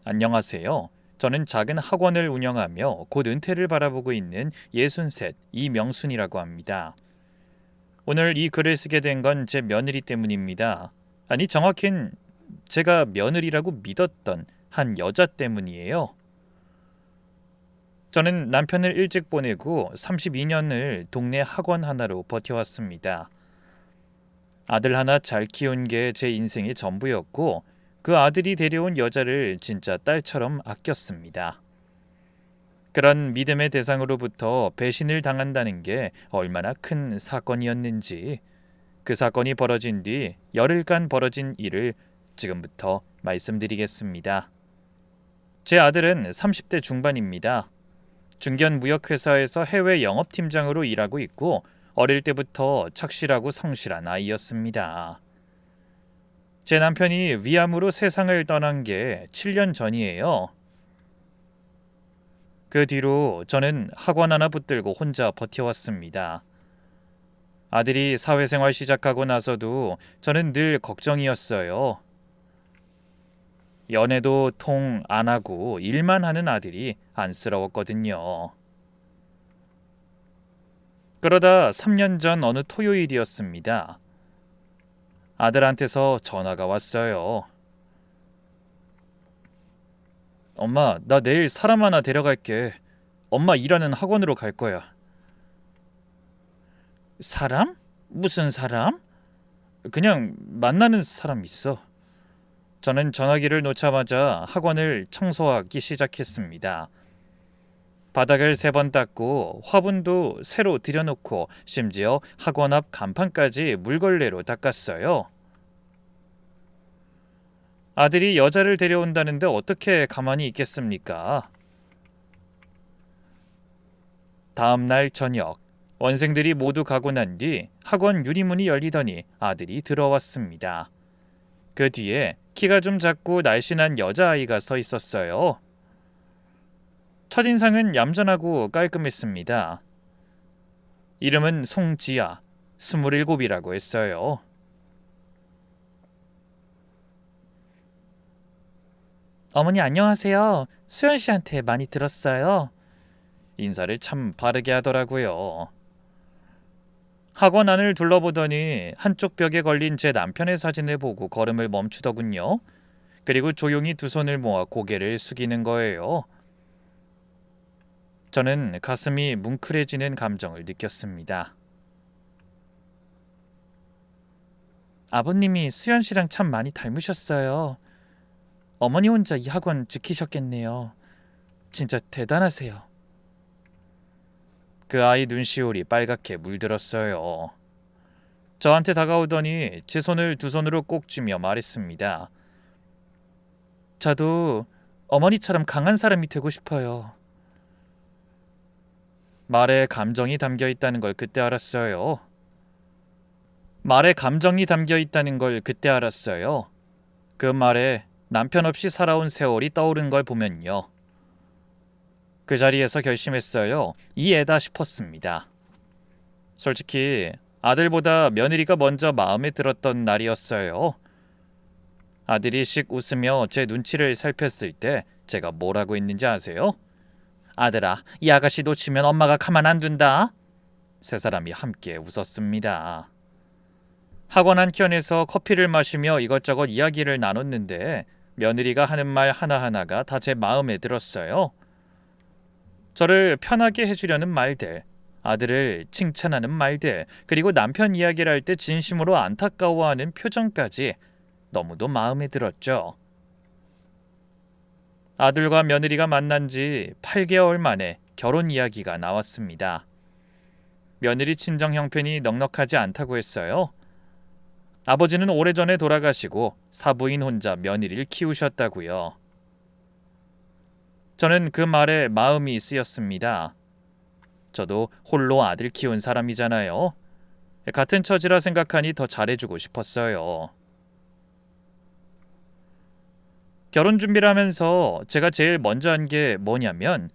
안녕하세요. 저는 작은 학원을 운영하며 곧 은퇴를 바라보고 있는 63 이명순이라고 합니다. 오늘 이 글을 쓰게 된 건 제 며느리 때문입니다. 아니, 정확히는 제가 며느리라고 믿었던 한 여자 때문이에요. 저는 남편을 일찍 보내고 32년을 동네 학원 하나로 버텨왔습니다. 아들 하나 잘 키운 게 제 인생의 전부였고 그 아들이 데려온 여자를 진짜 딸처럼 아꼈습니다. 그런 믿음의 대상으로부터 배신을 당한다는 게 얼마나 큰 사건이었는지, 그 사건이 벌어진 뒤 열흘간 벌어진 일을 지금부터 말씀드리겠습니다. 제 아들은 30대 중반입니다. 중견 무역회사에서 해외 영업팀장으로 일하고 있고 어릴 때부터 착실하고 성실한 아이였습니다. 제 남편이 위암으로 세상을 떠난 게 7년 전이에요. 그 뒤로 저는 학원 하나 붙들고 혼자 버텨왔습니다. 아들이 사회생활 시작하고 나서도 저는 늘 걱정이었어요. 연애도 통 안 하고 일만 하는 아들이 안쓰러웠거든요. 그러다 3년 전 어느 토요일이었습니다. 아들한테서 전화가 왔어요. 엄마, 나 내일 사람 하나 데려갈게. 엄마 일하는 학원으로 갈 거야. 사람? 무슨 사람? 그냥 만나는 사람 있어. 저는 전화기를 놓자마자 학원을 청소하기 시작했습니다. 바닥을 3번 닦고 화분도 새로 들여놓고 심지어 학원 앞 간판까지 물걸레로 닦았어요. 아들이 여자를 데려온다는데 어떻게 가만히 있겠습니까? 다음 날 저녁, 원생들이 모두 가고 난 뒤 학원 유리문이 열리더니 아들이 들어왔습니다. 그 뒤에 키가 좀 작고 날씬한 여자아이가 서 있었어요. 첫인상은 얌전하고 깔끔했습니다. 이름은 송지아, 27이라고 했어요. 어머니 안녕하세요. 수연 씨한테 많이 들었어요. 인사를 참 바르게 하더라고요. 학원 안을 둘러보더니 한쪽 벽에 걸린 제 남편의 사진을 보고 걸음을 멈추더군요. 그리고 조용히 두 손을 모아 고개를 숙이는 거예요. 저는 가슴이 뭉클해지는 감정을 느꼈습니다. 아버님이 수연 씨랑 참 많이 닮으셨어요. 어머니 혼자 이 학원 지키셨겠네요. 진짜 대단하세요. 그 아이 눈시울이 빨갛게 물들었어요. 저한테 다가오더니 제 손을 두 손으로 꼭 쥐며 말했습니다. 저도 어머니처럼 강한 사람이 되고 싶어요. 말에 감정이 담겨 있다는 걸 그때 알았어요. 그 말에 남편 없이 살아온 세월이 떠오른 걸 보면요. 그 자리에서 결심했어요. 이 애다 싶었습니다. 솔직히 아들보다 며느리가 먼저 마음에 들었던 날이었어요. 아들이 씩 웃으며 제 눈치를 살폈을 때 제가 뭐라고 했는지 아세요? 아들아, 이 아가씨 놓치면 엄마가 가만 안 둔다. 세 사람이 함께 웃었습니다. 학원 한켠에서 커피를 마시며 이것저것 이야기를 나눴는데 며느리가 하는 말 하나하나가 다 제 마음에 들었어요. 저를 편하게 해주려는 말들, 아들을 칭찬하는 말들, 그리고 남편 이야기를 할 때 진심으로 안타까워하는 표정까지 너무도 마음에 들었죠. 아들과 며느리가 만난 지 8개월 만에 결혼 이야기가 나왔습니다. 며느리 친정 형편이 넉넉하지 않다고 했어요. 아버지는 오래전에 돌아가시고 사부인 혼자 며느리를 키우셨다고요. 저는 그 말에 마음이 쓰였습니다. 저도 홀로 아들 키운 사람이잖아요. 같은 처지라 생각하니 더 잘해주고 싶었어요. 결혼 준비를 하면서 제가 제일 먼저 한 게 뭐냐면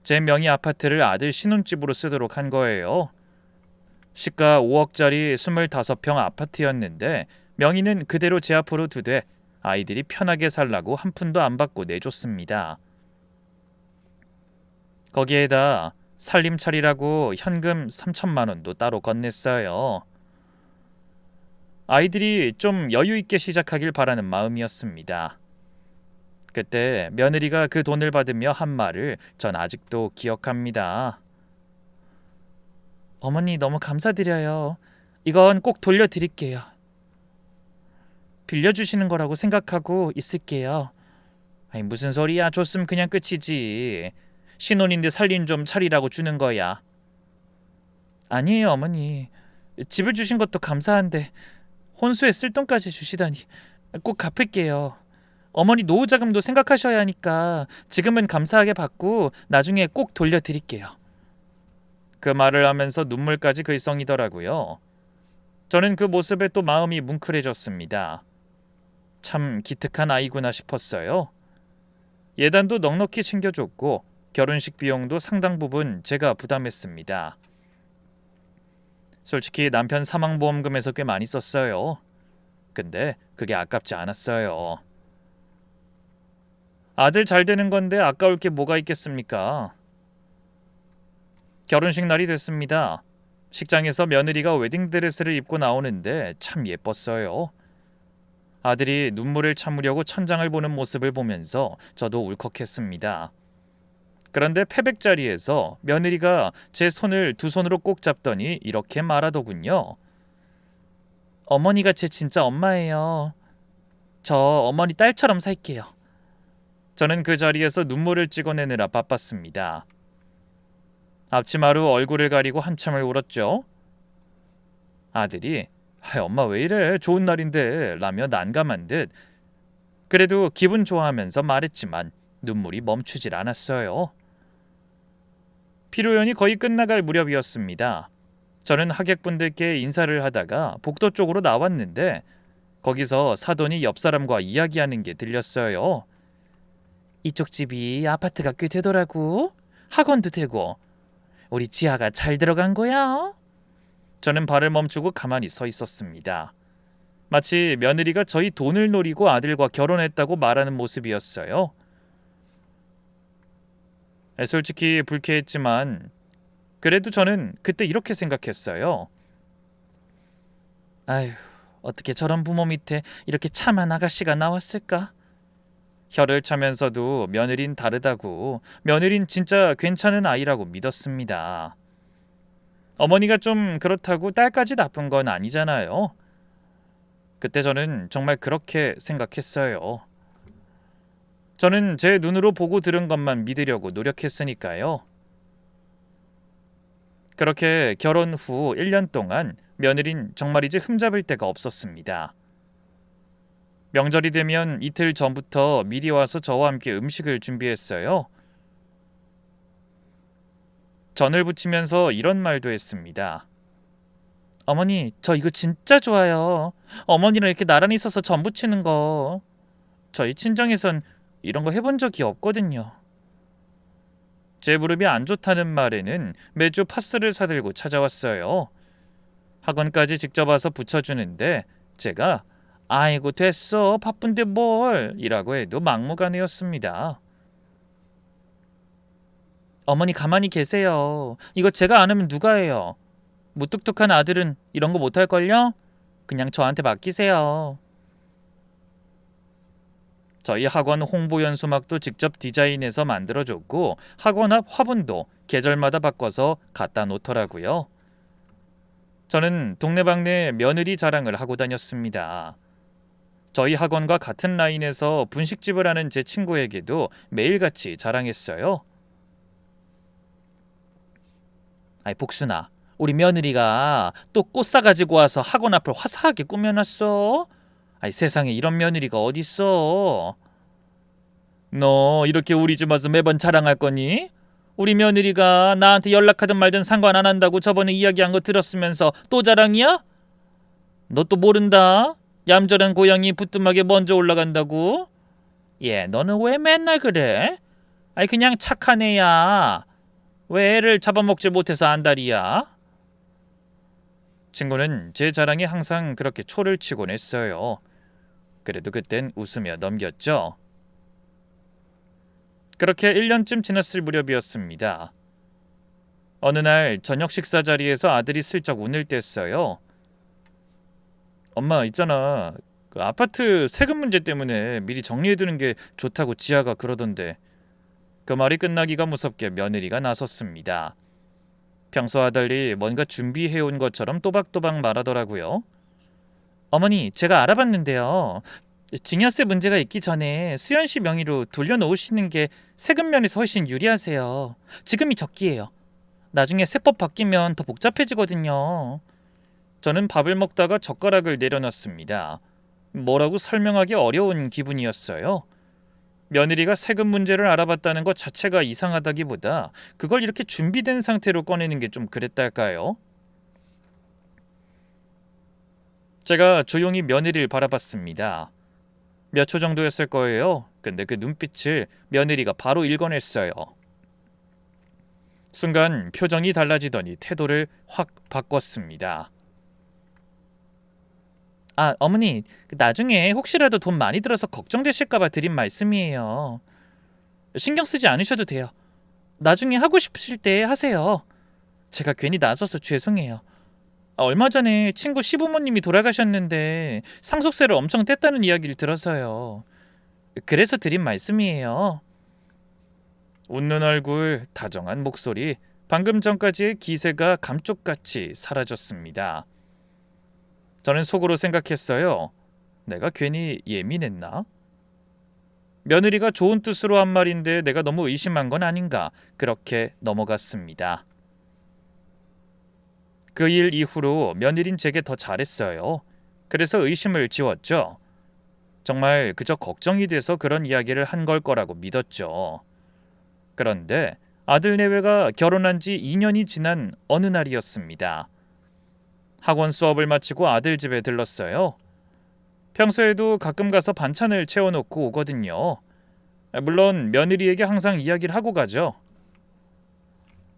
제 명의 아파트를 아들 신혼집으로 쓰도록 한 거예요. 시가 5억짜리 25평 아파트였는데 명의는 그대로 제 앞으로 두되 아이들이 편하게 살라고 한 푼도 안 받고 내줬습니다. 거기에다 살림차리라고 현금 3천만 원도 따로 건넸어요. 아이들이 좀 여유 있게 시작하길 바라는 마음이었습니다. 그때 며느리가 그 돈을 받으며 한 말을 전 아직도 기억합니다. 어머니 너무 감사드려요. 이건 꼭 돌려드릴게요. 빌려주시는 거라고 생각하고 있을게요. 아니 무슨 소리야. 줬으면 그냥 끝이지. 신혼인데 살림 좀 차리라고 주는 거야. 아니에요 어머니. 집을 주신 것도 감사한데 혼수에 쓸 돈까지 주시다니. 꼭 갚을게요. 어머니 노후 자금도 생각하셔야 하니까 지금은 감사하게 받고 나중에 꼭 돌려드릴게요. 그 말을 하면서 눈물까지 글썽이더라고요. 저는 그 모습에 또 마음이 뭉클해졌습니다. 참 기특한 아이구나 싶었어요. 예단도 넉넉히 챙겨줬고 결혼식 비용도 상당 부분 제가 부담했습니다. 솔직히 남편 사망보험금에서 꽤 많이 썼어요. 근데 그게 아깝지 않았어요. 아들 잘 되는 건데 아까울 게 뭐가 있겠습니까? 결혼식 날이 됐습니다. 식장에서 며느리가 웨딩드레스를 입고 나오는데 참 예뻤어요. 아들이 눈물을 참으려고 천장을 보는 모습을 보면서 저도 울컥했습니다. 그런데 패백 자리에서 며느리가 제 손을 두 손으로 꼭 잡더니 이렇게 말하더군요. 어머니가 제 진짜 엄마예요. 저 어머니 딸처럼 살게요. 저는 그 자리에서 눈물을 찍어내느라 바빴습니다. 앞치마로 얼굴을 가리고 한참을 울었죠. 아들이 엄마 왜 이래 좋은 날인데 라며 난감한 듯 그래도 기분 좋아하면서 말했지만 눈물이 멈추질 않았어요. 피로연이 거의 끝나갈 무렵이었습니다. 저는 하객분들께 인사를 하다가 복도 쪽으로 나왔는데 거기서 사돈이 옆 사람과 이야기하는 게 들렸어요. 이쪽 집이 아파트가 꽤 되더라고. 학원도 되고. 우리 지아가 잘 들어간 거야. 저는 발을 멈추고 가만히 서 있었습니다. 마치 며느리가 저희 돈을 노리고 아들과 결혼했다고 말하는 모습이었어요. 솔직히 불쾌했지만 그래도 저는 그때 이렇게 생각했어요. 아휴, 어떻게 저런 부모 밑에 이렇게 참한 아가씨가 나왔을까? 혀를 차면서도 며느린 다르다고, 며느린 진짜 괜찮은 아이라고 믿었습니다. 어머니가 좀 그렇다고 딸까지 나쁜 건 아니잖아요. 그때 저는 정말 그렇게 생각했어요. 저는 제 눈으로 보고 들은 것만 믿으려고 노력했으니까요. 그렇게 결혼 후 1년 동안 며느린 정말이지 흠잡을 데가 없었습니다. 명절이 되면 이틀 전부터 미리 와서 저와 함께 음식을 준비했어요. 전을 부치면서 이런 말도 했습니다. 어머니, 저 이거 진짜 좋아요. 어머니랑 이렇게 나란히 있어서 전 부치는 거. 저희 친정에선 이런 거 해본 적이 없거든요. 제 무릎이 안 좋다는 말에는 매주 파스를 사들고 찾아왔어요. 학원까지 직접 와서 붙여주는데 제가 아이고 됐어 바쁜데 뭘 이라고 해도 막무가내였습니다. 어머니 가만히 계세요. 이거 제가 안 하면 누가 해요? 무뚝뚝한 아들은 이런 거 못할걸요? 그냥 저한테 맡기세요. 저희 학원 홍보 연수막도 직접 디자인해서 만들어줬고 학원 앞 화분도 계절마다 바꿔서 갖다 놓더라고요. 저는 동네방네 며느리 자랑을 하고 다녔습니다. 저희 학원과 같은 라인에서 분식집을 하는 제 친구에게도 매일같이 자랑했어요. 아이 복순아, 우리 며느리가 또 꽃 사가지고 와서 학원 앞을 화사하게 꾸며놨어. 아이 세상에 이런 며느리가 어딨어. 너 이렇게 우리 집 와서 매번 자랑할 거니? 우리 며느리가 나한테 연락하든 말든 상관 안 한다고 저번에 이야기한 거 들었으면서 또 자랑이야? 너 또 모른다. 얌전한 고양이 부뚜막에 먼저 올라간다고? 얘 너는 왜 맨날 그래? 아이 그냥 착한 애야. 왜 애를 잡아먹지 못해서 안달이야? 친구는 제 자랑에 항상 그렇게 초를 치곤 했어요. 그래도 그땐 웃으며 넘겼죠. 그렇게 1년쯤 지났을 무렵이었습니다. 어느 날 저녁 식사 자리에서 아들이 슬쩍 운을 뗐어요. 엄마 있잖아. 그 아파트 세금 문제 때문에 미리 정리해두는 게 좋다고 지아가 그러던데. 그 말이 끝나기가 무섭게 며느리가 나섰습니다. 평소와 달리 뭔가 준비해온 것처럼 또박또박 말하더라고요. 어머니, 제가 알아봤는데요. 증여세 문제가 있기 전에 수연 씨 명의로 돌려놓으시는 게 세금 면에서 훨씬 유리하세요. 지금이 적기예요. 나중에 세법 바뀌면 더 복잡해지거든요. 저는 밥을 먹다가 젓가락을 내려놨습니다. 뭐라고 설명하기 어려운 기분이었어요. 며느리가 세금 문제를 알아봤다는 것 자체가 이상하다기보다 그걸 이렇게 준비된 상태로 꺼내는 게 좀 그랬달까요? 제가 조용히 며느리를 바라봤습니다. 몇 초 정도였을 거예요. 근데 그 눈빛을 며느리가 바로 읽어냈어요. 순간 표정이 달라지더니 태도를 확 바꿨습니다. 아, 어머니, 나중에 혹시라도 돈 많이 들어서 걱정되실까봐 드린 말씀이에요. 신경 쓰지 않으셔도 돼요. 나중에 하고 싶으실 때 하세요. 제가 괜히 나서서 죄송해요. 얼마 전에 친구 시부모님이 돌아가셨는데 상속세를 엄청 뗐다는 이야기를 들어서요. 그래서 드린 말씀이에요. 웃는 얼굴, 다정한 목소리, 방금 전까지의 기세가 감쪽같이 사라졌습니다. 저는 속으로 생각했어요. 내가 괜히 예민했나? 며느리가 좋은 뜻으로 한 말인데 내가 너무 의심한 건 아닌가? 그렇게 넘어갔습니다. 그 일 이후로 며느린 제게 더 잘했어요. 그래서 의심을 지웠죠. 정말 그저 걱정이 돼서 그런 이야기를 한 걸 거라고 믿었죠. 그런데 아들 내외가 결혼한 지 2년이 지난 어느 날이었습니다. 학원 수업을 마치고 아들 집에 들렀어요. 평소에도 가끔 가서 반찬을 채워놓고 오거든요. 물론 며느리에게 항상 이야기를 하고 가죠.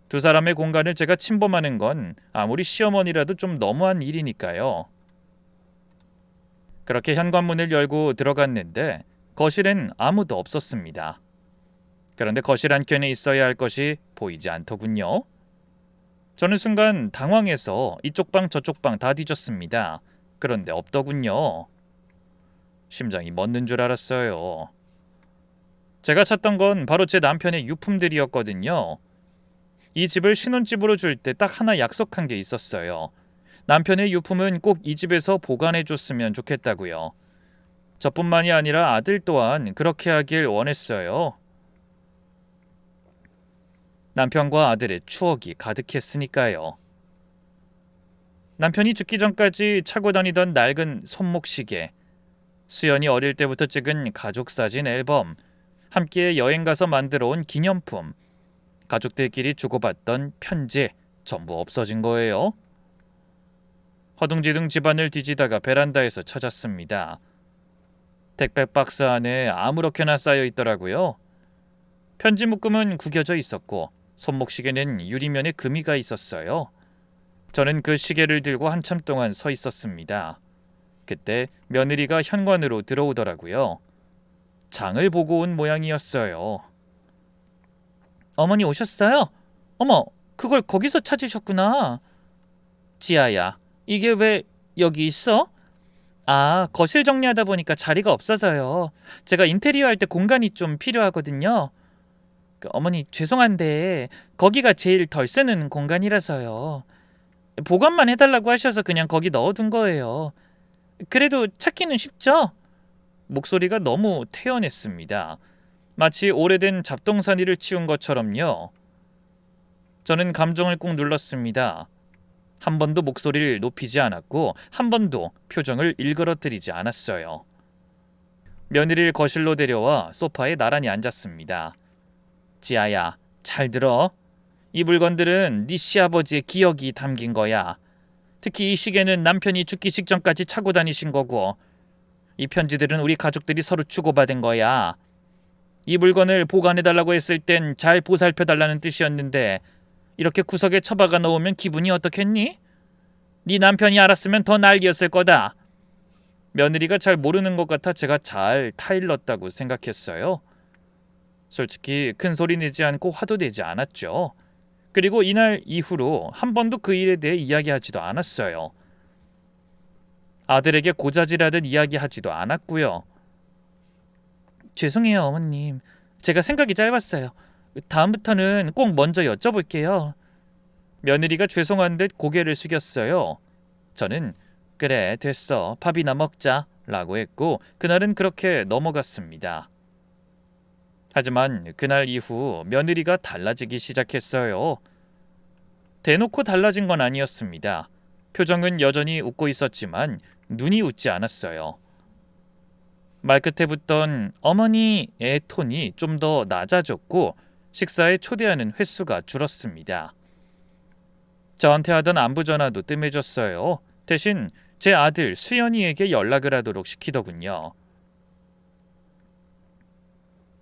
두 사람의 공간을 제가 침범하는 건 아무리 시어머니라도 좀 너무한 일이니까요. 그렇게 현관문을 열고 들어갔는데 거실엔 아무도 없었습니다. 그런데 거실 한켠에 있어야 할 것이 보이지 않더군요. 저는 순간 당황해서 이쪽 방 저쪽 방 다 뒤졌습니다. 그런데 없더군요. 심장이 멎는 줄 알았어요. 제가 찾던 건 바로 제 남편의 유품들이었거든요. 이 집을 신혼집으로 줄 때 딱 하나 약속한 게 있었어요. 남편의 유품은 꼭 이 집에서 보관해줬으면 좋겠다고요. 저뿐만이 아니라 아들 또한 그렇게 하길 원했어요. 남편과 아들의 추억이 가득했으니까요. 남편이 죽기 전까지 차고 다니던 낡은 손목시계, 수연이 어릴 때부터 찍은 가족사진 앨범, 함께 여행 가서 만들어 온 기념품, 가족들끼리 주고받던 편지, 전부 없어진 거예요. 허둥지둥 집안을 뒤지다가 베란다에서 찾았습니다. 택배 박스 안에 아무렇게나 쌓여 있더라고요. 편지 묶음은 구겨져 있었고 손목시계는 유리면에 금이가 있었어요. 저는 그 시계를 들고 한참 동안 서 있었습니다. 그때 며느리가 현관으로 들어오더라고요. 장을 보고 온 모양이었어요. 어머니 오셨어요? 어머, 그걸 거기서 찾으셨구나. 지아야, 이게 왜 여기 있어? 아, 거실 정리하다 보니까 자리가 없어서요. 제가 인테리어 할 때 공간이 좀 필요하거든요. 어머니 죄송한데 거기가 제일 덜 쓰는 공간이라서요. 보관만 해달라고 하셔서 그냥 거기 넣어둔 거예요. 그래도 찾기는 쉽죠? 목소리가 너무 태연했습니다. 마치 오래된 잡동사니를 치운 것처럼요. 저는 감정을 꾹 눌렀습니다. 한 번도 목소리를 높이지 않았고 한 번도 표정을 일그러뜨리지 않았어요. 며느리를 거실로 데려와 소파에 나란히 앉았습니다. 지아야, 잘 들어. 이 물건들은 네 시아버지의 기억이 담긴 거야. 특히 이 시계는 남편이 죽기 직전까지 차고 다니신 거고, 이 편지들은 우리 가족들이 서로 주고받은 거야. 이 물건을 보관해달라고 했을 땐 잘 보살펴달라는 뜻이었는데 이렇게 구석에 처박아 놓으면 기분이 어떻겠니? 네 남편이 알았으면 더 난리였을 거다. 며느리가 잘 모르는 것 같아 제가 잘 타일렀다고 생각했어요. 솔직히 큰 소리 내지 않고 화도 내지 않았죠. 그리고 이날 이후로 한 번도 그 일에 대해 이야기하지도 않았어요. 아들에게 고자질하듯 이야기하지도 않았고요. 죄송해요, 어머님. 제가 생각이 짧았어요. 다음부터는 꼭 먼저 여쭤볼게요. 며느리가 죄송한 듯 고개를 숙였어요. 저는 그래, 됐어. 밥이나 먹자 라고 했고 그날은 그렇게 넘어갔습니다. 하지만 그날 이후 며느리가 달라지기 시작했어요. 대놓고 달라진 건 아니었습니다. 표정은 여전히 웃고 있었지만 눈이 웃지 않았어요. 말끝에 붙던 어머니의 톤이 좀 더 낮아졌고 식사에 초대하는 횟수가 줄었습니다. 저한테 하던 안부 전화도 뜸해졌어요. 대신 제 아들 수연이에게 연락을 하도록 시키더군요.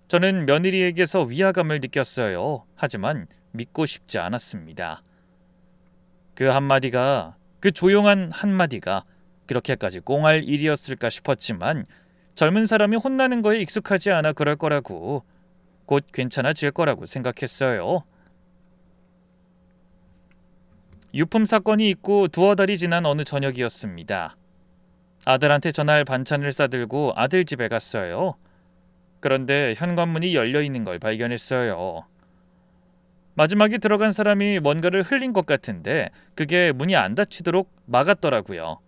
저는 며느리에게서 위화감을 느꼈어요. 하지만 믿고 싶지 않았습니다. 그 한마디가, 그 조용한 한마디가 그렇게까지 꽁할 일이었을까 싶었지만 젊은 사람이 혼나는 거에 익숙하지 않아 그럴 거라고, 곧 괜찮아질 거라고 생각했어요. 유품 사건이 있고 두어 달이 지난 어느 저녁이었습니다. 아들한테 전할 반찬을 싸들고 아들 집에 갔어요. 그런데 현관문이 열려있는 걸 발견했어요. 마지막에 들어간 사람이 뭔가를 흘린 것 같은데 그게 문이 안 닫히도록 막았더라고요.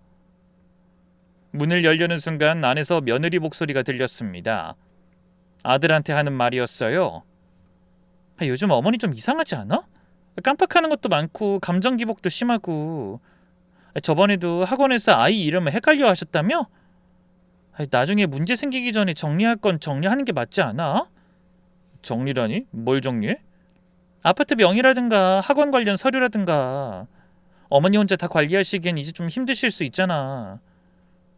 문을 열려는 순간 안에서 며느리 목소리가 들렸습니다. 아들한테 하는 말이었어요. 요즘 어머니 좀 이상하지 않아? 깜빡하는 것도 많고 감정 기복도 심하고 저번에도 학원에서 아이 이름을 헷갈려 하셨다며? 나중에 문제 생기기 전에 정리할 건 정리하는 게 맞지 않아? 정리라니? 뭘 정리해? 아파트 명의라든가 학원 관련 서류라든가. 어머니 혼자 다 관리하시기엔 이제 좀 힘드실 수 있잖아.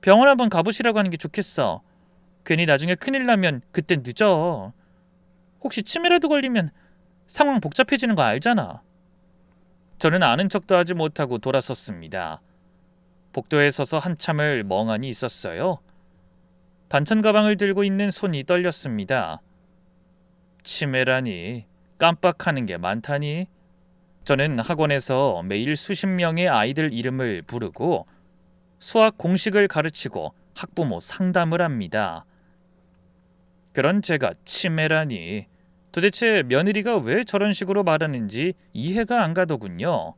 병원 한번 가보시라고 하는 게 좋겠어. 괜히 나중에 큰일 나면 그땐 늦어. 혹시 치매라도 걸리면 상황 복잡해지는 거 알잖아. 저는 아는 척도 하지 못하고 돌아섰습니다. 복도에 서서 한참을 멍하니 있었어요. 반찬 가방을 들고 있는 손이 떨렸습니다. 치매라니, 깜빡하는 게 많다니. 저는 학원에서 매일 수십 명의 아이들 이름을 부르고 수학 공식을 가르치고 학부모 상담을 합니다. 그런 제가 치매라니, 도대체 며느리가 왜 저런 식으로 말하는지 이해가 안 가더군요.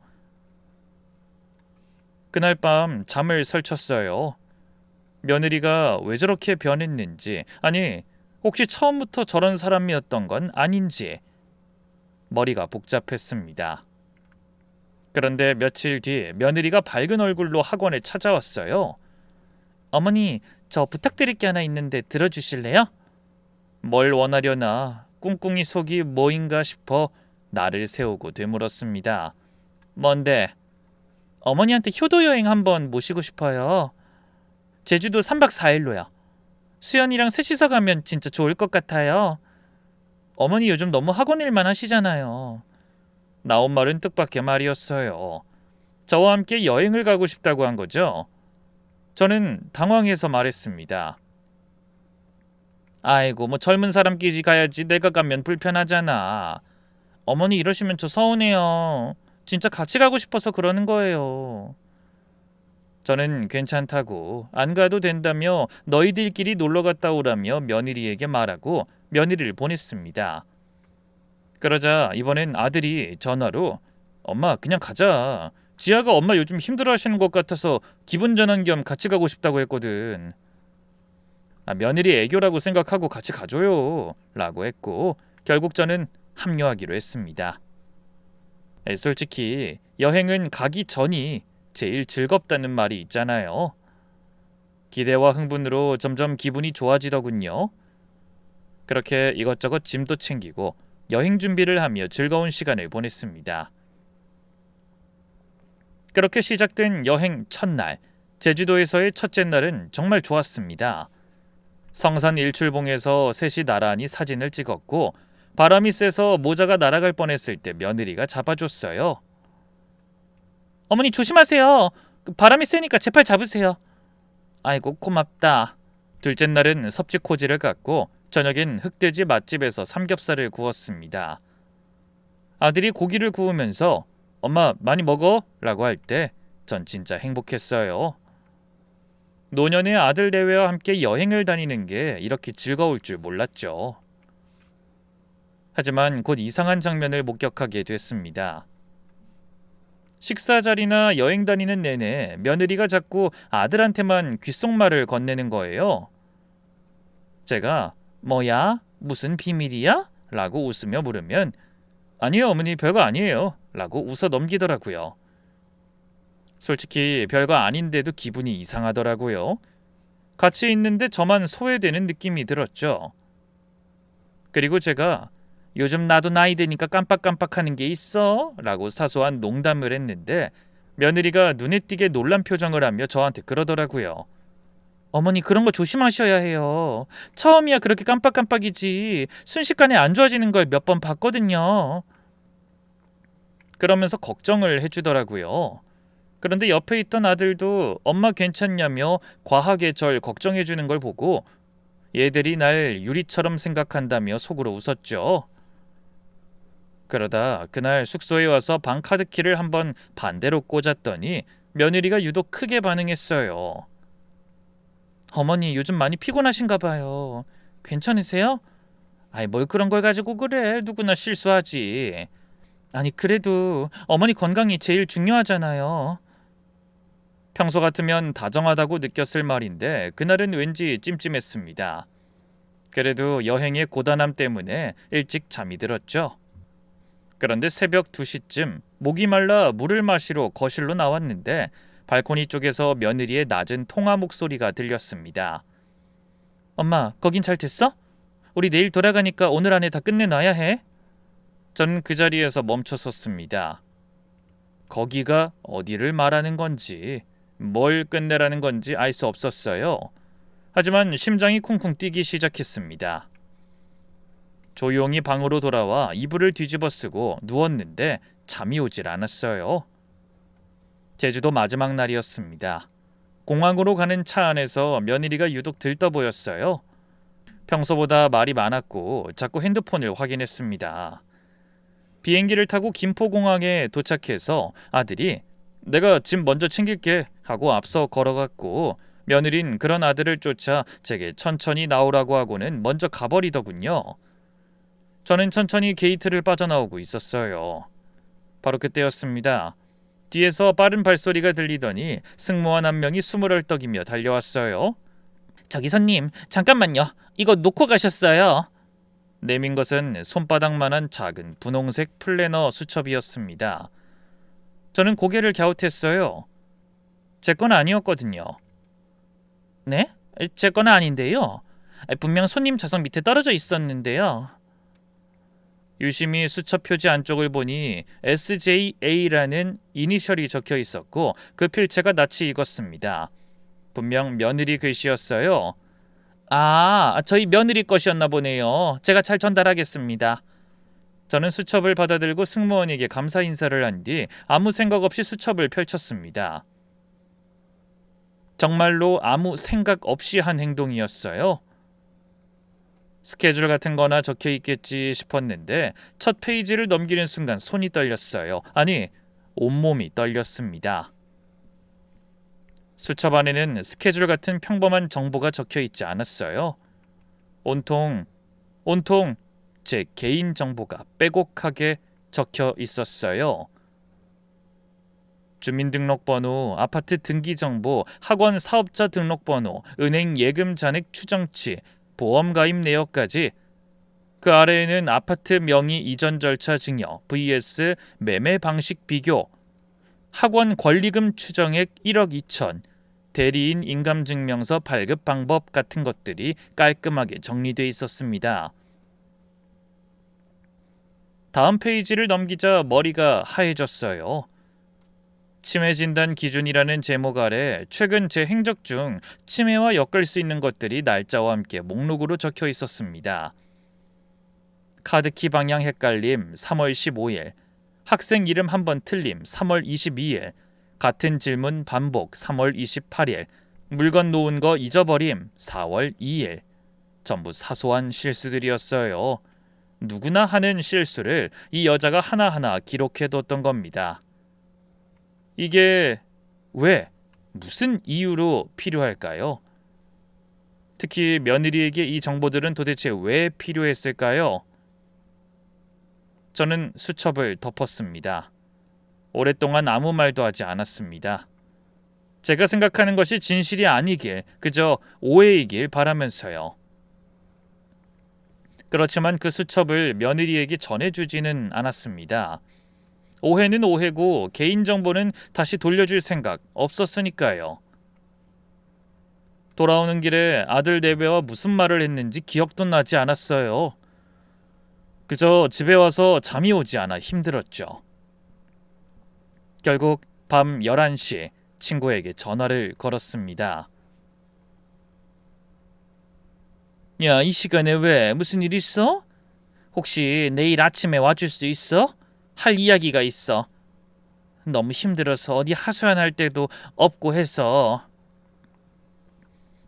그날 밤 잠을 설쳤어요. 며느리가 왜 저렇게 변했는지, 아니 혹시 처음부터 저런 사람이었던 건 아닌지 머리가 복잡했습니다. 그런데 며칠 뒤 며느리가 밝은 얼굴로 학원에 찾아왔어요. 어머니, 저 부탁드릴 게 하나 있는데 들어주실래요? 뭘 원하려나 꿍꿍이 속이 뭐인가 싶어 나를 세우고 되물었습니다. 뭔데? 어머니한테 효도 여행 한번 모시고 싶어요. 제주도 3박 4일로요. 수연이랑 셋이서 가면 진짜 좋을 것 같아요. 어머니 요즘 너무 학원 일만 하시잖아요. 나온 말은 뜻밖의 말이었어요. 저와 함께 여행을 가고 싶다고 한 거죠. 저는 당황해서 말했습니다. 아이고, 뭐 젊은 사람끼리 가야지 내가 가면 불편하잖아. 어머니 이러시면 저 서운해요. 진짜 같이 가고 싶어서 그러는 거예요. 저는 괜찮다고, 안 가도 된다며 너희들끼리 놀러 갔다 오라며 며느리에게 말하고 며느리를 보냈습니다. 그러자 이번엔 아들이 전화로 엄마 그냥 가자. 지아가 엄마 요즘 힘들어하시는 것 같아서 기분 전환 겸 같이 가고 싶다고 했거든. 며느리 애교라고 생각하고 같이 가줘요 라고 했고 결국 저는 합류하기로 했습니다. 솔직히 여행은 가기 전이 제일 즐겁다는 말이 있잖아요. 기대와 흥분으로 점점 기분이 좋아지더군요. 그렇게 이것저것 짐도 챙기고 여행 준비를 하며 즐거운 시간을 보냈습니다. 그렇게 시작된 여행 첫날, 제주도에서의 첫째 날은 정말 좋았습니다. 성산 일출봉에서 셋이 나란히 사진을 찍었고 바람이 세서 모자가 날아갈 뻔했을 때 며느리가 잡아줬어요. 어머니 조심하세요. 바람이 세니까 제 팔 잡으세요. 아이고 고맙다. 둘째 날은 섭지코지를 갖고 저녁엔 흑돼지 맛집에서 삼겹살을 구웠습니다. 아들이 고기를 구우면서 엄마 많이 먹어? 라고 할 때 전 진짜 행복했어요. 노년의 아들 내외와 함께 여행을 다니는 게 이렇게 즐거울 줄 몰랐죠. 하지만 곧 이상한 장면을 목격하게 됐습니다. 식사 자리나 여행 다니는 내내 며느리가 자꾸 아들한테만 귓속말을 건네는 거예요. 제가 뭐야? 무슨 비밀이야? 라고 웃으며 물으면 아니요 어머니 별거 아니에요 라고 웃어 넘기더라고요. 솔직히 별거 아닌데도 기분이 이상하더라고요. 같이 있는데 저만 소외되는 느낌이 들었죠. 그리고 제가 요즘 나도 나이 드니까 깜빡깜빡하는 게 있어? 라고 사소한 농담을 했는데 며느리가 눈에 띄게 놀란 표정을 하며 저한테 그러더라고요. 어머니 그런 거 조심하셔야 해요. 처음이야 그렇게 깜빡깜빡이지 순식간에 안 좋아지는 걸 몇 번 봤거든요. 그러면서 걱정을 해주더라고요. 그런데 옆에 있던 아들도 엄마 괜찮냐며 과하게 절 걱정해주는 걸 보고 얘들이 날 유리처럼 생각한다며 속으로 웃었죠. 그러다 그날 숙소에 와서 방 카드키를 한번 반대로 꽂았더니 며느리가 유독 크게 반응했어요. 어머니 요즘 많이 피곤하신가 봐요. 괜찮으세요? 아이 뭘 그런 걸 가지고 그래. 누구나 실수하지. 아니 그래도 어머니 건강이 제일 중요하잖아요. 평소 같으면 다정하다고 느꼈을 말인데 그날은 왠지 찜찜했습니다. 그래도 여행의 고단함 때문에 일찍 잠이 들었죠. 그런데 새벽 2시쯤 목이 말라 물을 마시러 거실로 나왔는데 발코니 쪽에서 며느리의 낮은 통화 목소리가 들렸습니다. 엄마, 거긴 잘 됐어? 우리 내일 돌아가니까 오늘 안에 다 끝내놔야 해. 전 그 자리에서 멈춰섰습니다. 거기가 어디를 말하는 건지, 뭘 끝내라는 건지 알 수 없었어요. 하지만 심장이 쿵쿵 뛰기 시작했습니다. 조용히 방으로 돌아와 이불을 뒤집어 쓰고 누웠는데 잠이 오질 않았어요. 제주도 마지막 날이었습니다. 공항으로 가는 차 안에서 며느리가 유독 들떠 보였어요. 평소보다 말이 많았고 자꾸 핸드폰을 확인했습니다. 비행기를 타고 김포공항에 도착해서 아들이 내가 짐 먼저 챙길게 하고 앞서 걸어갔고 며느린 그런 아들을 쫓아 제게 천천히 나오라고 하고는 먼저 가버리더군요. 저는 천천히 게이트를 빠져나오고 있었어요. 바로 그때였습니다. 뒤에서 빠른 발소리가 들리더니 승무원 한 명이 숨을 헐떡이며 달려왔어요. 저기 손님, 잠깐만요. 이거 놓고 가셨어요. 내민 것은 손바닥만한 작은 분홍색 플래너 수첩이었습니다. 저는 고개를 갸웃했어요. 제 건 아니었거든요. 네? 제 건 아닌데요. 분명 손님 좌석 밑에 떨어져 있었는데요. 유심히 수첩 표지 안쪽을 보니 SJA라는 이니셜이 적혀 있었고 그 필체가 낯이 익었습니다. 분명 며느리 글씨였어요. 아, 저희 며느리 것이었나 보네요. 제가 잘 전달하겠습니다. 저는 수첩을 받아들고 승무원에게 감사 인사를 한 뒤 아무 생각 없이 수첩을 펼쳤습니다. 정말로 아무 생각 없이 한 행동이었어요. 스케줄 같은 거나 적혀 있겠지 싶었는데 첫 페이지를 넘기는 순간 손이 떨렸어요. 아니, 온몸이 떨렸습니다. 수첩 안에는 스케줄 같은 평범한 정보가 적혀 있지 않았어요. 온통 제 개인 정보가 빼곡하게 적혀 있었어요. 주민등록번호, 아파트 등기정보, 학원 사업자 등록번호, 은행 예금 잔액 추정치, 보험 가입 내역까지. 그 아래에는 아파트 명의 이전 절차 증여 vs 매매 방식 비교, 학원 권리금 추정액 1억 2천, 대리인 인감증명서 발급 방법 같은 것들이 깔끔하게 정리돼 있었습니다. 다음 페이지를 넘기자 머리가 하얘졌어요. 치매 진단 기준이라는 제목 아래 최근 제 행적 중 치매와 엮을 수 있는 것들이 날짜와 함께 목록으로 적혀 있었습니다. 카드키 방향 헷갈림 3월 15일, 학생 이름 한 번 틀림 3월 22일, 같은 질문 반복 3월 28일, 물건 놓은 거 잊어버림 4월 2일. 전부 사소한 실수들이었어요. 누구나 하는 실수를 이 여자가 하나하나 기록해뒀던 겁니다. 이게 왜, 무슨 이유로 필요할까요? 특히 며느리에게 이 정보들은 도대체 왜 필요했을까요? 저는 수첩을 덮었습니다. 오랫동안 아무 말도 하지 않았습니다. 제가 생각하는 것이 진실이 아니길, 그저 오해이길 바라면서요. 그렇지만 그 수첩을 며느리에게 전해주지는 않았습니다. 오해는 오해고 개인정보는 다시 돌려줄 생각 없었으니까요. 돌아오는 길에 아들 내외와 무슨 말을 했는지 기억도 나지 않았어요. 그저 집에 와서 잠이 오지 않아 힘들었죠. 결국 밤 11시 친구에게 전화를 걸었습니다. 야, 이 시간에 왜? 무슨 일 있어? 혹시 내일 아침에 와줄 수 있어? 할 이야기가 있어. 너무 힘들어서 어디 하소연할 때도 없고 해서.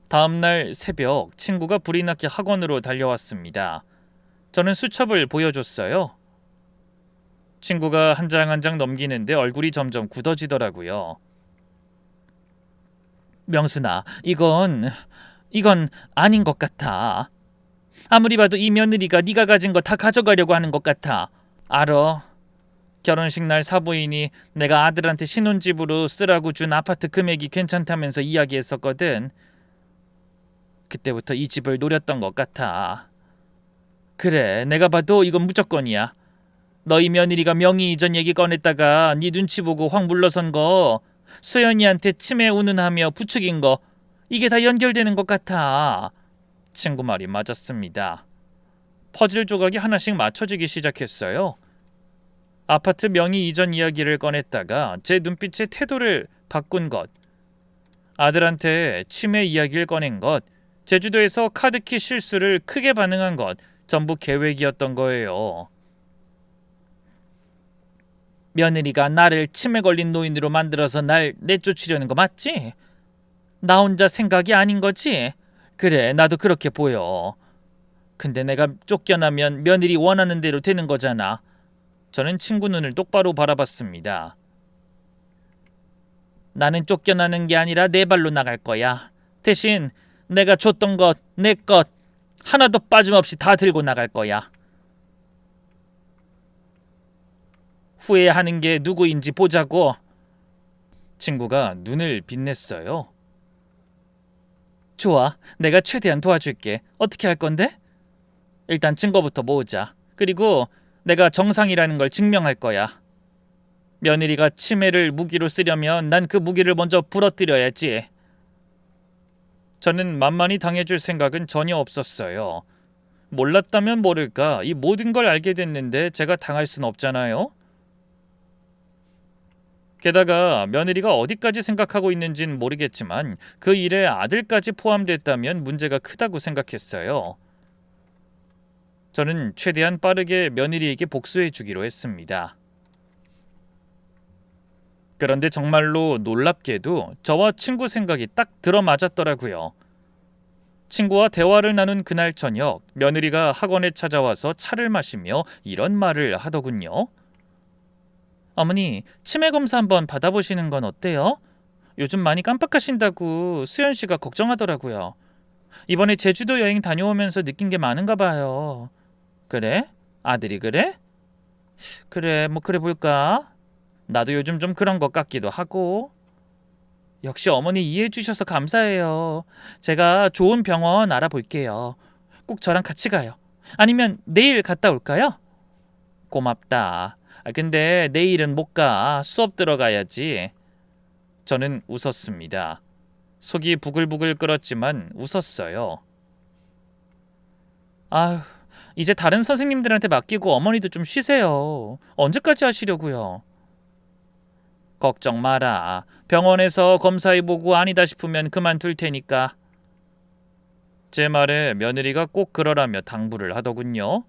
다음날 새벽 친구가 불이 나게 학원으로 달려왔습니다. 저는 수첩을 보여줬어요. 친구가 한 장 한 장 넘기는데 얼굴이 점점 굳어지더라고요. 명순아, 이건 아닌 것 같아. 아무리 봐도 이 며느리가 네가 가진 거 다 가져가려고 하는 것 같아. 알아. 결혼식 날 사부인이 내가 아들한테 신혼집으로 쓰라고 준 아파트 금액이 괜찮다면서 이야기했었거든. 그때부터 이 집을 노렸던 것 같아. 그래, 내가 봐도 이건 무조건이야. 너희 며느리가 명의 이전 얘기 꺼냈다가 네 눈치 보고 확 물러선 거, 수연이한테 치매 운운하며 부추긴 거, 이게 다 연결되는 것 같아. 친구 말이 맞았습니다. 퍼즐 조각이 하나씩 맞춰지기 시작했어요. 아파트 명의 이전 이야기를 꺼냈다가 제 눈빛의 태도를 바꾼 것, 아들한테 치매 이야기를 꺼낸 것, 제주도에서 카드키 실수를 크게 반응한 것, 전부 계획이었던 거예요. 며느리가 나를 치매 걸린 노인으로 만들어서 날 내쫓으려는 거 맞지? 나 혼자 생각이 아닌 거지? 그래, 나도 그렇게 보여. 근데 내가 쫓겨나면 며느리 원하는 대로 되는 거잖아. 저는 친구 눈을 똑바로 바라봤습니다. 나는 쫓겨나는 게 아니라 내 발로 나갈 거야. 대신 내가 줬던 것, 내 것 하나도 빠짐없이 다 들고 나갈 거야. 후회하는 게 누구인지 보자고. 친구가 눈을 빛냈어요. 좋아, 내가 최대한 도와줄게. 어떻게 할 건데? 일단 증거부터 모으자. 그리고 내가 정상이라는 걸 증명할 거야. 며느리가 치매를 무기로 쓰려면 난 그 무기를 먼저 부러뜨려야지. 저는 만만히 당해줄 생각은 전혀 없었어요. 몰랐다면 모를까, 이 모든 걸 알게 됐는데 제가 당할 순 없잖아요. 게다가 며느리가 어디까지 생각하고 있는진 모르겠지만 그 일에 아들까지 포함됐다면 문제가 크다고 생각했어요. 저는 최대한 빠르게 며느리에게 복수해 주기로 했습니다. 그런데 정말로 놀랍게도 저와 친구 생각이 딱 들어맞았더라고요. 친구와 대화를 나눈 그날 저녁, 며느리가 학원에 찾아와서 차를 마시며 이런 말을 하더군요. 어머니, 치매 검사 한번 받아보시는 건 어때요? 요즘 많이 깜빡하신다고 수연 씨가 걱정하더라고요. 이번에 제주도 여행 다녀오면서 느낀 게 많은가 봐요. 그래? 아들이 그래? 그래, 뭐 그래 볼까? 나도 요즘 좀 그런 것 같기도 하고. 역시 어머니 이해해 주셔서 감사해요. 제가 좋은 병원 알아볼게요. 꼭 저랑 같이 가요. 아니면 내일 갔다 올까요? 고맙다. 근데 내일은 못 가. 수업 들어가야지. 저는 웃었습니다. 속이 부글부글 끓었지만 웃었어요. 아휴, 이제 다른 선생님들한테 맡기고 어머니도 좀 쉬세요. 언제까지 하시려고요? 걱정 마라. 병원에서 검사해보고 아니다 싶으면 그만둘 테니까. 제 말에 며느리가 꼭 그러라며 당부를 하더군요.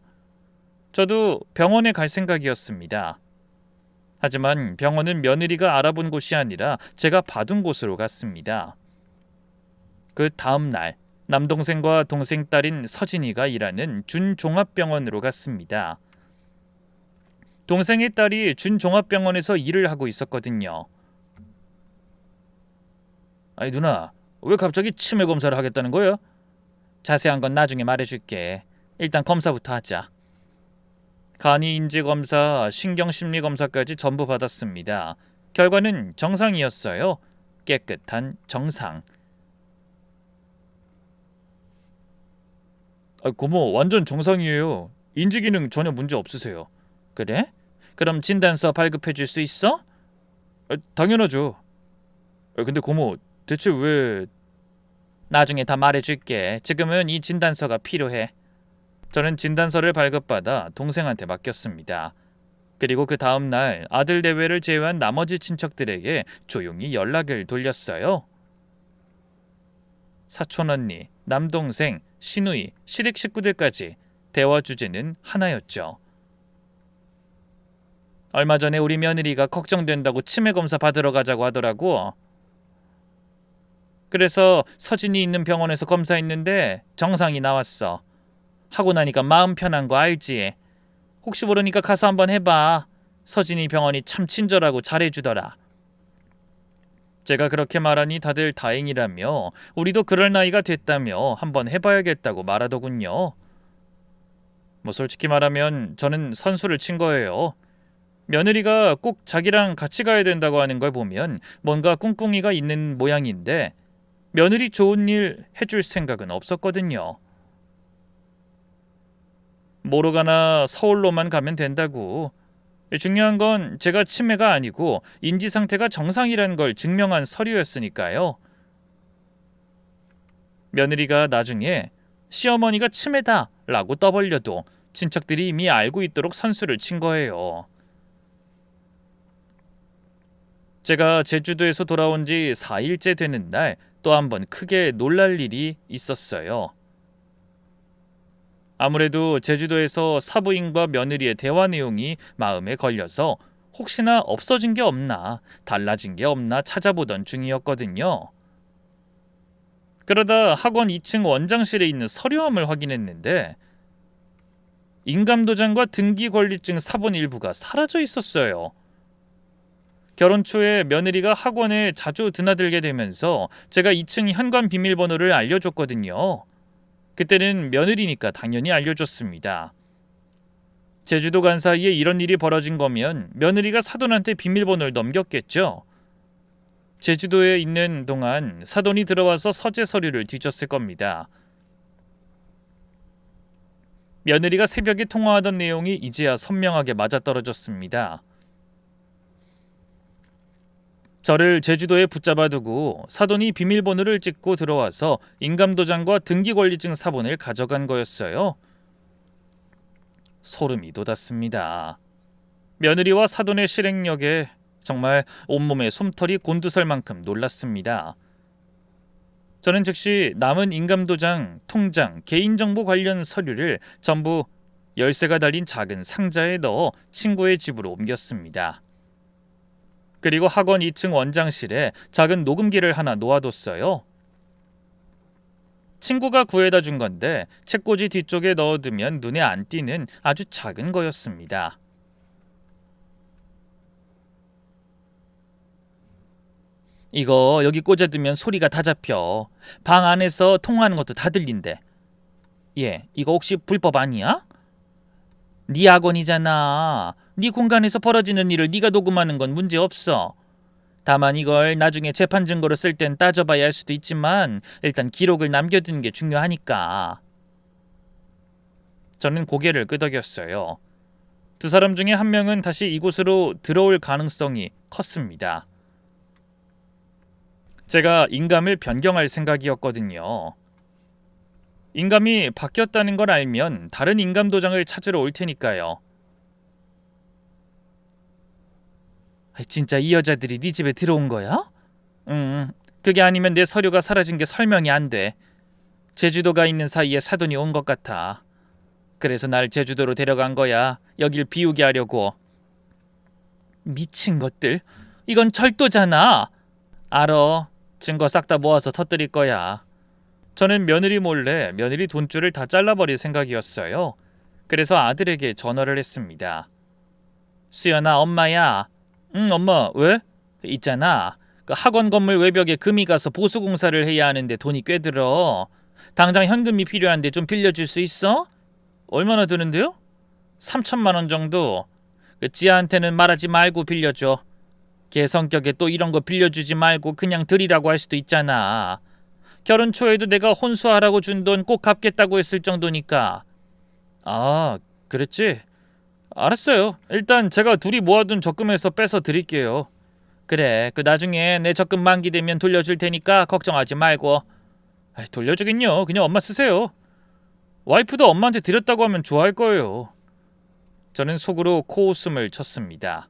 저도 병원에 갈 생각이었습니다. 하지만 병원은 며느리가 알아본 곳이 아니라 제가 봐둔 곳으로 갔습니다. 그 다음 날 남동생과 동생 딸인 서진이가 일하는 준종합병원으로 갔습니다. 동생의 딸이 준종합병원에서 일을 하고 있었거든요. 아니 누나, 왜 갑자기 치매 검사를 하겠다는 거야? 자세한 건 나중에 말해줄게. 일단 검사부터 하자. 간이 인지 검사, 신경심리 검사까지 전부 받았습니다. 결과는 정상이었어요. 깨끗한 정상. 고모, 완전 정상이에요. 인지기능 전혀 문제 없으세요. 그래? 그럼 진단서 발급해 줄 수 있어? 당연하죠. 근데 고모, 대체 왜... 나중에 다 말해줄게. 지금은 이 진단서가 필요해. 저는 진단서를 발급받아 동생한테 맡겼습니다. 그리고 그 다음 날 아들 내외를 제외한 나머지 친척들에게 조용히 연락을 돌렸어요. 사촌 언니, 남동생, 시누이, 시댁 식구들까지 대화 주제는 하나였죠. 얼마 전에 우리 며느리가 걱정된다고 치매 검사 받으러 가자고 하더라고. 그래서 서진이 있는 병원에서 검사했는데 정상이 나왔어. 하고 나니까 마음 편한 거 알지? 혹시 모르니까 가서 한번 해봐. 서진이 병원이 참 친절하고 잘해주더라. 제가 그렇게 말하니 다들 다행이라며 우리도 그럴 나이가 됐다며 한번 해봐야겠다고 말하더군요. 솔직히 말하면 저는 선수를 친 거예요. 며느리가 꼭 자기랑 같이 가야 된다고 하는 걸 보면 뭔가 꿍꿍이가 있는 모양인데 며느리 좋은 일 해줄 생각은 없었거든요. 뭐로 가나 서울로만 가면 된다고. 중요한 건 제가 치매가 아니고 인지 상태가 정상이라는 걸 증명한 서류였으니까요. 며느리가 나중에 시어머니가 치매다 라고 떠벌려도 친척들이 이미 알고 있도록 선수를 친 거예요. 제가 제주도에서 돌아온 지 4일째 되는 날 또 한 번 크게 놀랄 일이 있었어요. 아무래도 제주도에서 사부인과 며느리의 대화 내용이 마음에 걸려서 혹시나 없어진 게 없나, 달라진 게 없나 찾아보던 중이었거든요. 그러다 학원 2층 원장실에 있는 서류함을 확인했는데 인감도장과 등기권리증 사본 일부가 사라져 있었어요. 결혼 초에 며느리가 학원에 자주 드나들게 되면서 제가 2층 현관 비밀번호를 알려줬거든요. 그때는 며느리니까 당연히 알려줬습니다. 제주도 간 사이에 이런 일이 벌어진 거면 며느리가 사돈한테 비밀번호를 넘겼겠죠. 제주도에 있는 동안 사돈이 들어와서 서재 서류를 뒤졌을 겁니다. 며느리가 새벽에 통화하던 내용이 이제야 선명하게 맞아떨어졌습니다. 저를 제주도에 붙잡아두고 사돈이 비밀번호를 찍고 들어와서 인감도장과 등기권리증 사본을 가져간 거였어요. 소름이 돋았습니다. 며느리와 사돈의 실행력에 정말 온몸에 솜털이 곤두설 만큼 놀랐습니다. 저는 즉시 남은 인감도장, 통장, 개인정보 관련 서류를 전부 열쇠가 달린 작은 상자에 넣어 친구의 집으로 옮겼습니다. 그리고 학원 2층 원장실에 작은 녹음기를 하나 놓아뒀어요. 친구가 구해다 준 건데 책꽂이 뒤쪽에 넣어두면 눈에 안 띄는 아주 작은 거였습니다. 이거 여기 꽂아두면 소리가 다 잡혀. 방 안에서 통화하는 것도 다 들린대. 얘, 이거 혹시 불법 아니야? 네 학원이잖아. 네 공간에서 벌어지는 일을 네가 녹음하는 건 문제 없어. 다만 이걸 나중에 재판 증거로 쓸 땐 따져봐야 할 수도 있지만 일단 기록을 남겨두는 게 중요하니까. 저는 고개를 끄덕였어요. 두 사람 중에 한 명은 다시 이곳으로 들어올 가능성이 컸습니다. 제가 인감을 변경할 생각이었거든요. 인감이 바뀌었다는 걸 알면 다른 인감 도장을 찾으러 올 테니까요. 진짜 이 여자들이 네 집에 들어온 거야? 그게 아니면 내 서류가 사라진 게 설명이 안 돼. 제주도가 있는 사이에 사돈이 온 것 같아. 그래서 날 제주도로 데려간 거야. 여길 비우게 하려고. 미친 것들. 이건 절도잖아. 알어. 증거 싹 다 모아서 터뜨릴 거야. 저는 며느리 몰래 며느리 돈줄을 다 잘라버릴 생각이었어요. 그래서 아들에게 전화를 했습니다. 수연아, 엄마야. 응, 엄마, 왜? 있잖아. 그 학원 건물 외벽에 금이 가서 보수공사를 해야 하는데 돈이 꽤 들어. 당장 현금이 필요한데 좀 빌려줄 수 있어? 얼마나 드는데요? 3천만 원 정도. 그 지아한테는 말하지 말고 빌려줘. 걔 성격에 또 이런 거 빌려주지 말고 그냥 드리라고 할 수도 있잖아. 결혼 초에도 내가 혼수하라고 준 돈 꼭 갚겠다고 했을 정도니까. 아, 그랬지? 알았어요. 일단 제가 둘이 모아둔 적금에서 빼서 드릴게요. 그래, 그 나중에 내 적금 만기되면 돌려줄 테니까 걱정하지 말고. 돌려주긴요. 그냥 엄마 쓰세요. 와이프도 엄마한테 드렸다고 하면 좋아할 거예요. 저는 속으로 코웃음을 쳤습니다.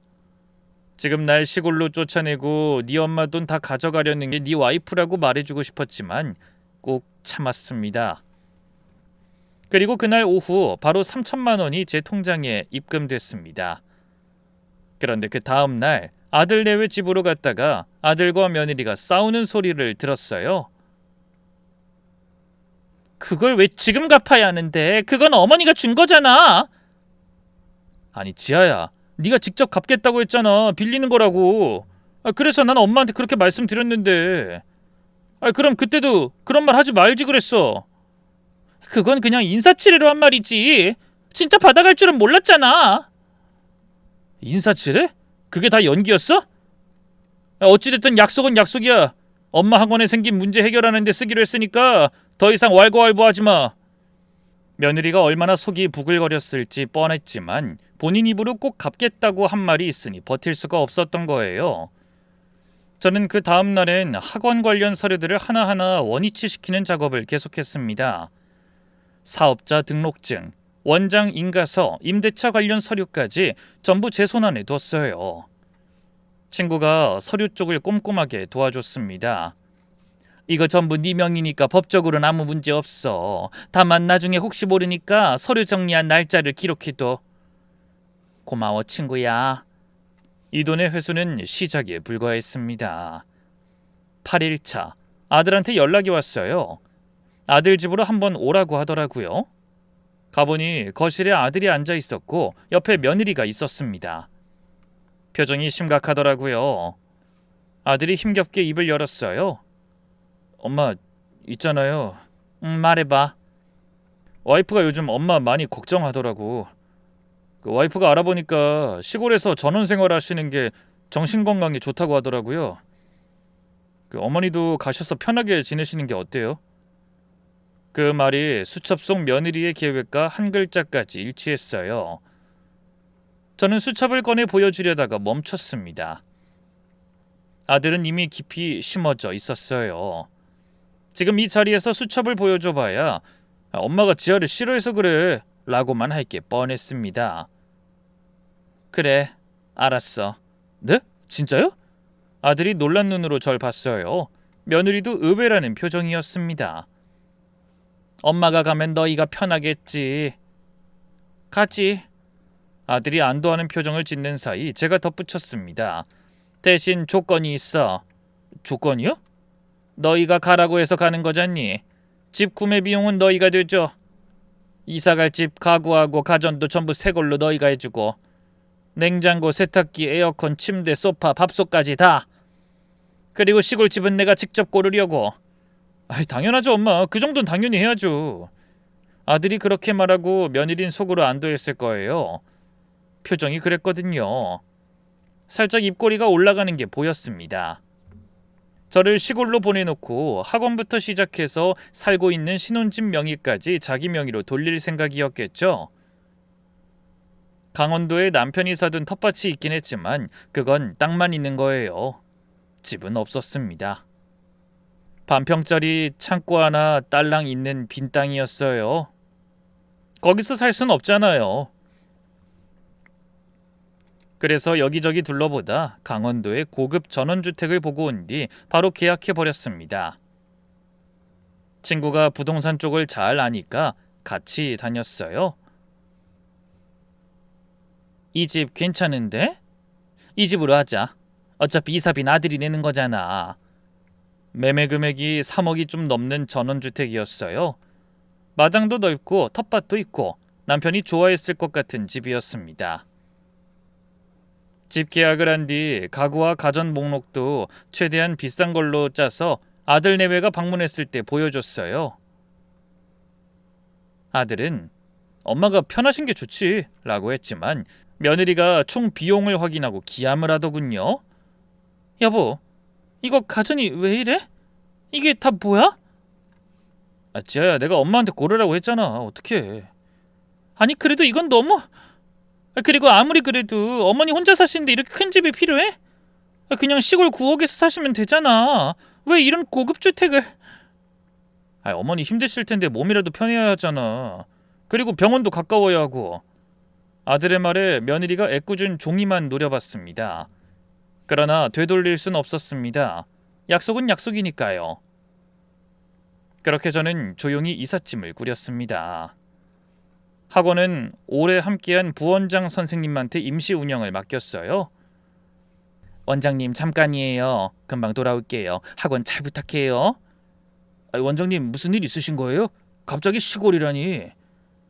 지금 날 시골로 쫓아내고 네 엄마 돈 다 가져가려는 게 네 와이프라고 말해주고 싶었지만 꾹 참았습니다. 그리고 그날 오후 바로 3천만 원이 제 통장에 입금됐습니다. 그런데 그 다음 날 아들네외 집으로 갔다가 아들과 며느리가 싸우는 소리를 들었어요. 그걸 왜 지금 갚아야 하는데? 그건 어머니가 준 거잖아. 아니 지아야, 네가 직접 갚겠다고 했잖아. 빌리는 거라고. 그래서 난 엄마한테 그렇게 말씀드렸는데. 그럼 그때도 그런 말 하지 말지 그랬어. 그건 그냥 인사치레로 한 말이지. 진짜 받아갈 줄은 몰랐잖아. 인사치레? 그게 다 연기였어? 어찌됐든 약속은 약속이야. 엄마 학원에 생긴 문제 해결하는 데 쓰기로 했으니까 더 이상 왈가왈부하지 마. 며느리가 얼마나 속이 부글거렸을지 뻔했지만 본인 입으로 꼭 갚겠다고 한 말이 있으니 버틸 수가 없었던 거예요. 저는 그 다음 날엔 학원 관련 서류들을 하나하나 원위치시키는 작업을 계속했습니다. 사업자 등록증, 원장 인가서, 임대차 관련 서류까지 전부 제 손안에 뒀어요. 친구가 서류 쪽을 꼼꼼하게 도와줬습니다. 이거 전부 네 명이니까 법적으로는 아무 문제 없어. 다만 나중에 혹시 모르니까 서류 정리한 날짜를 기록해둬. 고마워 친구야. 이 돈의 회수는 시작에 불과했습니다. 8일차 아들한테 연락이 왔어요. 아들 집으로 한번 오라고 하더라고요. 가보니 거실에 아들이 앉아 있었고 옆에 며느리가 있었습니다. 표정이 심각하더라고요. 아들이 힘겹게 입을 열었어요. 엄마, 있잖아요. 말해봐. 와이프가 요즘 엄마 많이 걱정하더라고. 그 와이프가 알아보니까 시골에서 전원생활 하시는 게 정신건강에 좋다고 하더라고요. 그 어머니도 가셔서 편하게 지내시는 게 어때요? 그 말이 수첩 속 며느리의 계획과 한 글자까지 일치했어요. 저는 수첩을 꺼내 보여주려다가 멈췄습니다. 아들은 이미 깊이 심어져 있었어요. 지금 이 자리에서 수첩을 보여줘봐야 엄마가 지아를 싫어해서 그래 라고만 할 게 뻔했습니다. 그래, 알았어. 네? 진짜요? 아들이 놀란 눈으로 절 봤어요. 며느리도 의외라는 표정이었습니다. 엄마가 가면 너희가 편하겠지. 가지. 아들이 안도하는 표정을 짓는 사이 제가 덧붙였습니다. 대신 조건이 있어. 조건이요? 너희가 가라고 해서 가는 거잖니. 집 구매 비용은 너희가 대줘. 이사갈 집 가구하고 가전도 전부 새 걸로 너희가 해주고 냉장고, 세탁기, 에어컨, 침대, 소파, 밥솥까지 다. 그리고 시골집은 내가 직접 고르려고. 당연하죠 엄마. 그 정도는 당연히 해야죠. 아들이 그렇게 말하고 며느리는 속으로 안도했을 거예요. 표정이 그랬거든요. 살짝 입꼬리가 올라가는 게 보였습니다. 저를 시골로 보내놓고 학원부터 시작해서 살고 있는 신혼집 명의까지 자기 명의로 돌릴 생각이었겠죠. 강원도에 남편이 사둔 텃밭이 있긴 했지만 그건 땅만 있는 거예요. 집은 없었습니다. 반평짜리 창고 하나 딸랑 있는 빈 땅이었어요. 거기서 살 순 없잖아요. 그래서 여기저기 둘러보다 강원도의 고급 전원주택을 보고 온 뒤 바로 계약해버렸습니다. 친구가 부동산 쪽을 잘 아니까 같이 다녔어요. 이 집 괜찮은데? 이 집으로 하자. 어차피 이사비는 아들이 내는 거잖아. 매매 금액이 3억이 좀 넘는 전원주택이었어요. 마당도 넓고 텃밭도 있고 남편이 좋아했을 것 같은 집이었습니다. 집 계약을 한 뒤 가구와 가전 목록도 최대한 비싼 걸로 짜서 아들 내외가 방문했을 때 보여줬어요. 아들은 엄마가 편하신 게 좋지 라고 했지만 며느리가 총 비용을 확인하고 기함을 하더군요. 여보, 이거 가전이 왜 이래? 이게 다 뭐야? 지아야, 내가 엄마한테 고르라고 했잖아. 어떡해. 아니 그래도 이건 너무... 그리고 아무리 그래도 어머니 혼자 사시는데 이렇게 큰 집이 필요해? 그냥 시골 구옥에서 사시면 되잖아. 왜 이런 고급 주택을... 어머니 힘드실 텐데 몸이라도 편해야 하잖아. 그리고 병원도 가까워야 하고. 아들의 말에 며느리가 애꿎은 종이만 노려봤습니다. 그러나 되돌릴 순 없었습니다. 약속은 약속이니까요. 그렇게 저는 조용히 이삿짐을 꾸렸습니다. 학원은 오래 함께한 부원장 선생님한테 임시 운영을 맡겼어요. 원장님 잠깐이에요. 금방 돌아올게요. 학원 잘 부탁해요. 원장님 무슨 일 있으신 거예요? 갑자기 시골이라니.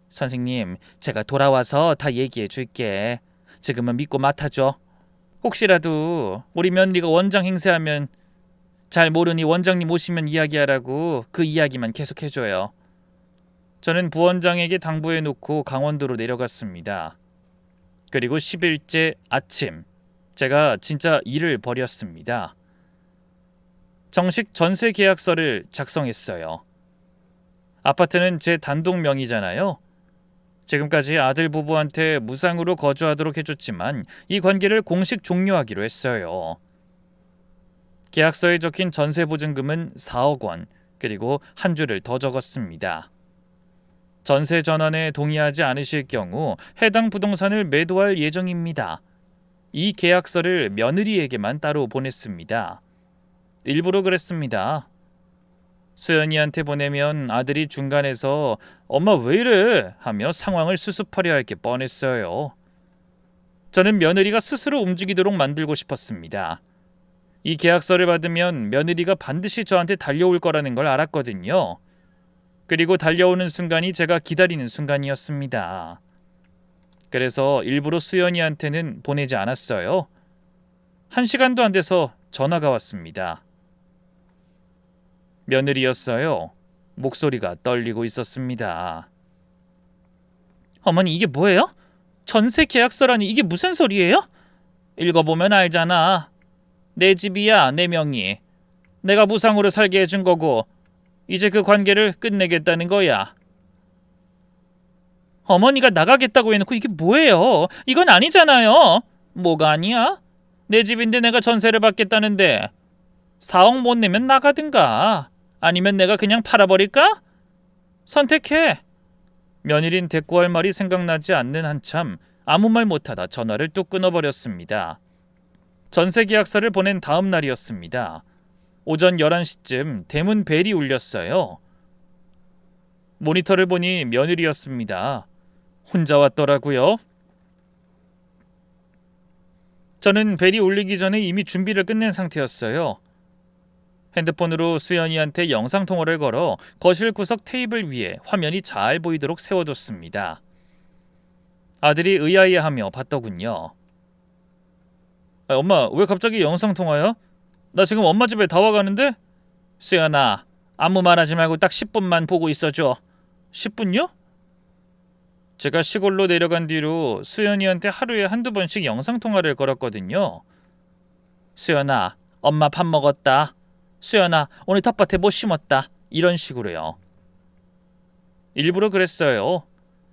선생님, 제가 돌아와서 다 얘기해 줄게. 지금은 믿고 맡아줘. 혹시라도 우리 며느리가 원장 행세하면 잘 모르니 원장님 오시면 이야기하라고 그 이야기만 계속 해줘요. 저는 부원장에게 당부해놓고 강원도로 내려갔습니다. 그리고 10일째 아침, 제가 진짜 일을 벌였습니다. 정식 전세 계약서를 작성했어요. 아파트는 제 단독 명의잖아요. 지금까지 아들 부부한테 무상으로 거주하도록 해줬지만 이 관계를 공식 종료하기로 했어요. 계약서에 적힌 전세 보증금은 4억 원, 그리고 한 줄을 더 적었습니다. 전세 전환에 동의하지 않으실 경우 해당 부동산을 매도할 예정입니다. 이 계약서를 며느리에게만 따로 보냈습니다. 일부러 그랬습니다. 수연이한테 보내면 아들이 중간에서 엄마 왜 이래? 하며 상황을 수습하려 할 게 뻔했어요. 저는 며느리가 스스로 움직이도록 만들고 싶었습니다. 이 계약서를 받으면 며느리가 반드시 저한테 달려올 거라는 걸 알았거든요. 그리고 달려오는 순간이 제가 기다리는 순간이었습니다. 그래서 일부러 수연이한테는 보내지 않았어요. 1시간도 안 돼서 전화가 왔습니다. 며느리였어요. 목소리가 떨리고 있었습니다. 어머니 이게 뭐예요? 전세 계약서라니 이게 무슨 소리예요? 읽어보면 알잖아. 내 집이야, 내 명의. 내가 무상으로 살게 해준 거고 이제 그 관계를 끝내겠다는 거야. 어머니가 나가겠다고 해놓고 이게 뭐예요? 이건 아니잖아요. 뭐가 아니야? 내 집인데 내가 전세를 받겠다는데 4억 못 내면 나가든가 아니면 내가 그냥 팔아버릴까? 선택해. 며느린 대꾸할 말이 생각나지 않는 한참 아무 말 못하다 전화를 뚝 끊어버렸습니다. 전세 계약서를 보낸 다음 날이었습니다. 오전 11시쯤 대문 벨이 울렸어요. 모니터를 보니 며느리였습니다. 혼자 왔더라고요. 저는 벨이 울리기 전에 이미 준비를 끝낸 상태였어요. 핸드폰으로 수연이한테 영상통화를 걸어 거실 구석 테이블 위에 화면이 잘 보이도록 세워뒀습니다. 아들이 의아해하며 봤더군요. 엄마 왜 갑자기 영상통화야? 나 지금 엄마 집에 다 와가는데? 수연아, 아무 말하지 말고 딱 10분만 보고 있어줘. 10분요? 제가 시골로 내려간 뒤로 수연이한테 하루에 한두 번씩 영상통화를 걸었거든요. 수연아, 엄마 밥 먹었다. 수연아, 오늘 텃밭에 못 심었다. 이런 식으로요. 일부러 그랬어요.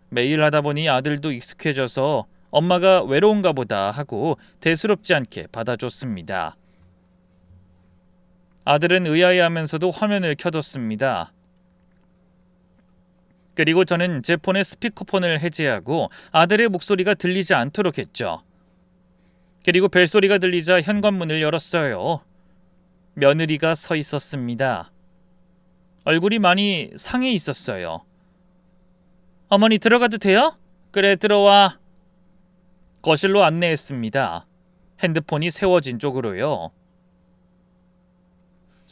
매일 하다 보니 아들도 익숙해져서 엄마가 외로운가 보다 하고 대수롭지 않게 받아줬습니다. 아들은 의아해하면서도 화면을 켜뒀습니다. 그리고 저는 제 폰의 스피커폰을 해제하고 아들의 목소리가 들리지 않도록 했죠. 그리고 벨소리가 들리자 현관문을 열었어요. 며느리가 서 있었습니다. 얼굴이 많이 상해 있었어요. 어머니 들어가도 돼요? 그래 들어와. 거실로 안내했습니다. 핸드폰이 세워진 쪽으로요.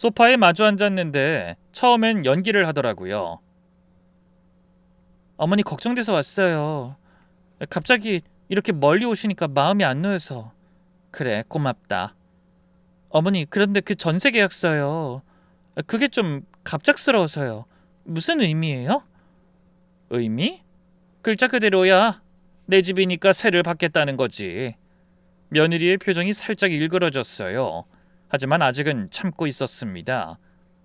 소파에 마주 앉았는데 처음엔 연기를 하더라고요. 어머니 걱정돼서 왔어요. 갑자기 이렇게 멀리 오시니까 마음이 안 놓여서. 그래, 고맙다. 어머니, 그런데 그 전세 계약서요. 그게 좀 갑작스러워서요. 무슨 의미예요? 의미? 글자 그대로야. 내 집이니까 세를 받겠다는 거지. 며느리의 표정이 살짝 일그러졌어요. 하지만 아직은 참고 있었습니다.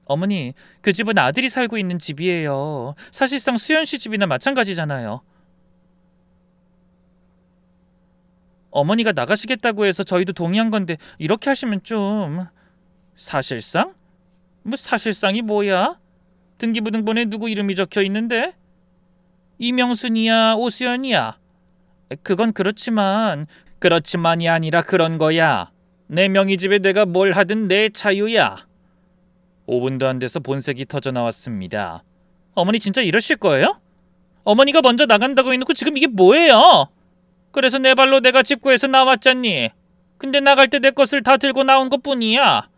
어머니, 그 집은 아들이 살고 있는 집이에요. 사실상 수연 씨 집이나 마찬가지잖아요. 어머니가 나가시겠다고 해서 저희도 동의한 건데 이렇게 하시면 좀... 사실상? 뭐 사실상이 뭐야? 등기부등본에 누구 이름이 적혀 있는데? 이명순이야, 오수연이야? 그건 그렇지만이 아니라 그런 거야. 내 명의집에 내가 뭘 하든 내 자유야. 5분도 안 돼서 본색이 터져 나왔습니다. 어머니 진짜 이러실 거예요? 어머니가 먼저 나간다고 해놓고 지금 이게 뭐예요? 그래서 내 발로 내가 집 구해서 나왔잖니. 근데 나갈 때 내 것을 다 들고 나온 것뿐이야.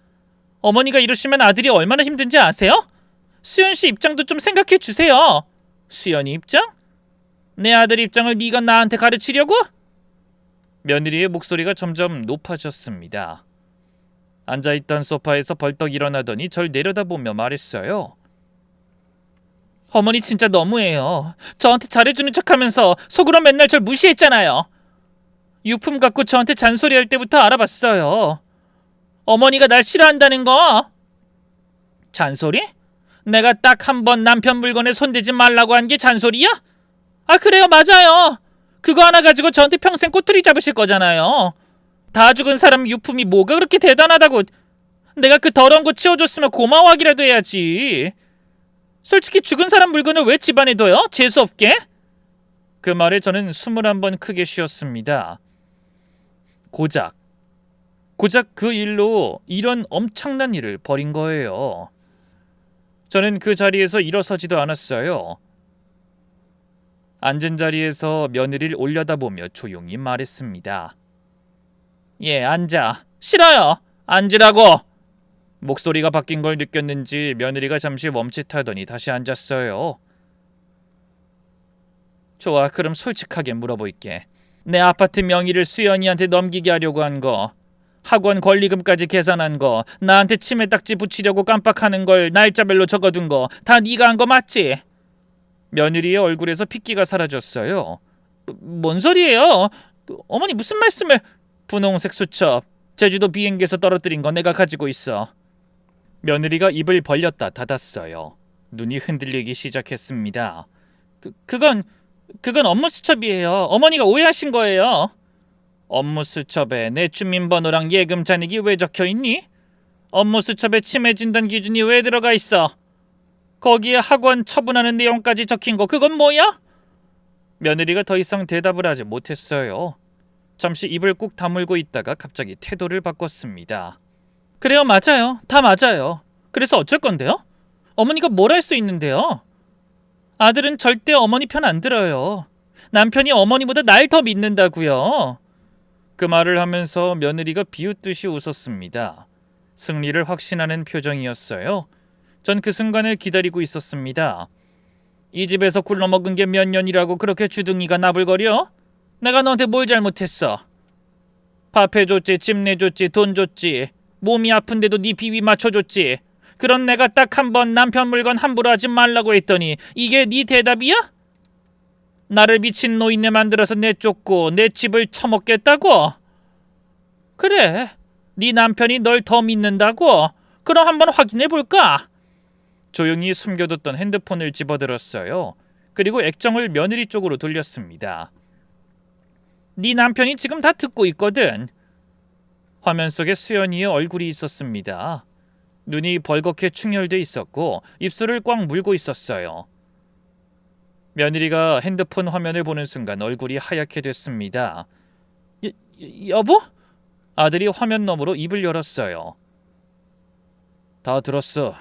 어머니가 이러시면 아들이 얼마나 힘든지 아세요? 수연 씨 입장도 좀 생각해 주세요. 수연이 입장? 내 아들 입장을 네가 나한테 가르치려고? 며느리의 목소리가 점점 높아졌습니다. 앉아있던 소파에서 벌떡 일어나더니 절 내려다보며 말했어요. 어머니 진짜 너무해요. 저한테 잘해주는 척하면서 속으로 맨날 절 무시했잖아요. 유품 갖고 저한테 잔소리할 때부터 알아봤어요. 어머니가 날 싫어한다는 거. 잔소리? 내가 딱 한 번 남편 물건에 손대지 말라고 한 게 잔소리야? 아 그래요, 맞아요. 그거 하나 가지고 저한테 평생 꼬투리 잡으실 거잖아요. 다 죽은 사람 유품이 뭐가 그렇게 대단하다고. 내가 그 더러운 거 치워줬으면 고마워하기라도 해야지. 솔직히 죽은 사람 물건을 왜 집안에 둬요? 재수없게? 그 말에 저는 21번 크게 쉬었습니다. 고작 그 일로 이런 엄청난 일을 벌인 거예요. 저는 그 자리에서 일어서지도 않았어요. 앉은 자리에서 며느리를 올려다보며 조용히 말했습니다. 예, 앉아. 싫어요. 앉으라고. 목소리가 바뀐 걸 느꼈는지 며느리가 잠시 멈칫하더니 다시 앉았어요. 좋아, 그럼 솔직하게 물어볼게. 내 아파트 명의를 수연이한테 넘기게 하려고 한 거, 학원 권리금까지 계산한 거, 나한테 치매 딱지 붙이려고 깜빡하는 걸 날짜별로 적어둔 거 다 네가 한 거 맞지? 며느리의 얼굴에서 핏기가 사라졌어요. 뭔 소리예요? 어머니 무슨 말씀을... 분홍색 수첩, 제주도 비행기에서 떨어뜨린 거 내가 가지고 있어. 며느리가 입을 벌렸다 닫았어요. 눈이 흔들리기 시작했습니다. 그건 업무 수첩이에요. 어머니가 오해하신 거예요. 업무 수첩에 내 주민번호랑 예금 잔액이 왜 적혀있니? 업무 수첩에 치매 진단 기준이 왜 들어가 있어? 거기에 학원 처분하는 내용까지 적힌 거 그건 뭐야? 며느리가 더 이상 대답을 하지 못했어요. 잠시 입을 꾹 다물고 있다가 갑자기 태도를 바꿨습니다. 그래요, 맞아요. 다 맞아요. 그래서 어쩔 건데요? 어머니가 뭘 할 수 있는데요? 아들은 절대 어머니 편 안 들어요. 남편이 어머니보다 날 더 믿는다고요. 그 말을 하면서 며느리가 비웃듯이 웃었습니다. 승리를 확신하는 표정이었어요. 전 그 순간을 기다리고 있었습니다. 이 집에서 굴러먹은 게 몇 년이라고 그렇게 주둥이가 나불거려? 내가 너한테 뭘 잘못했어? 밥 해줬지, 집 내줬지, 돈 줬지. 몸이 아픈데도 네 비위 맞춰줬지. 그런 내가 딱 한 번 남편 물건 함부로 하지 말라고 했더니 이게 네 대답이야? 나를 미친 노인네 만들어서 내쫓고 내 집을 처먹겠다고? 그래, 네 남편이 널 더 믿는다고? 그럼 한번 확인해볼까? 조용히 숨겨뒀던 핸드폰을 집어들었어요. 그리고 액정을 며느리 쪽으로 돌렸습니다. 네 남편이 지금 다 듣고 있거든. 화면 속에 수연이의 얼굴이 있었습니다. 눈이 벌겋게 충혈돼 있었고 입술을 꽉 물고 있었어요. 며느리가 핸드폰 화면을 보는 순간 얼굴이 하얗게 됐습니다. 여보? 아들이 화면 너머로 입을 열었어요. 다 들었어.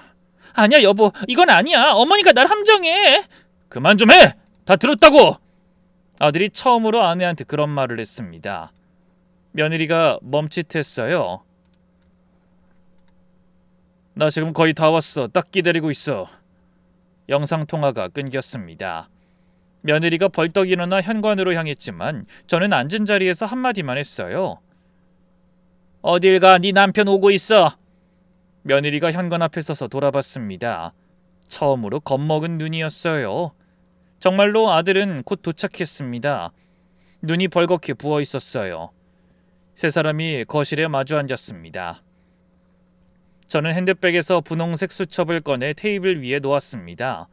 아니야 여보, 이건 아니야. 어머니가 날 함정해. 그만 좀 해. 다 들었다고. 아들이 처음으로 아내한테 그런 말을 했습니다. 며느리가 멈칫했어요. 나 지금 거의 다 왔어. 딱 기다리고 있어. 영상통화가 끊겼습니다. 며느리가 벌떡 일어나 현관으로 향했지만 저는 앉은 자리에서 한마디만 했어요. 어딜 가? 네 남편 오고 있어. 며느리가 현관 앞에 서서 돌아봤습니다. 처음으로 겁먹은 눈이었어요. 정말로 아들은 곧 도착했습니다. 눈이 벌겋게 부어 있었어요. 세 사람이 거실에 마주 앉았습니다. 저는 핸드백에서 분홍색 수첩을 꺼내 테이블 위에 놓았습니다.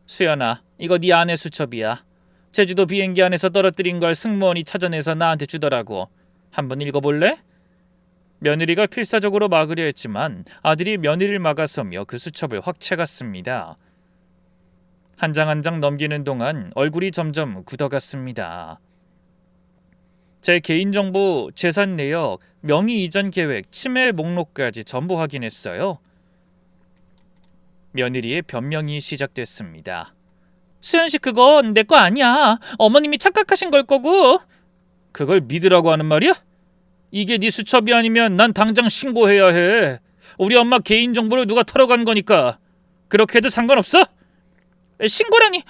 수연아, 이거 네 아내 수첩이야. 제주도 비행기 안에서 떨어뜨린 걸 승무원이 찾아내서 나한테 주더라고. 한번 읽어볼래? 며느리가 필사적으로 막으려 했지만 아들이 며느리를 막아서며 그 수첩을 확 채갔습니다. 한 장 한 장 넘기는 동안 얼굴이 점점 굳어갔습니다. 제 개인정보, 재산 내역, 명의 이전 계획, 치매 목록까지 전부 확인했어요. 며느리의 변명이 시작됐습니다. 수연씨, 그건 내 거 아니야. 어머님이 착각하신 걸 거고. 그걸 믿으라고 하는 말이야? 이게 네 수첩이 아니면 난 당장 신고해야 해. 우리 엄마 개인정보를 누가 털어간 거니까. 그렇게 해도 상관없어? 신고라니.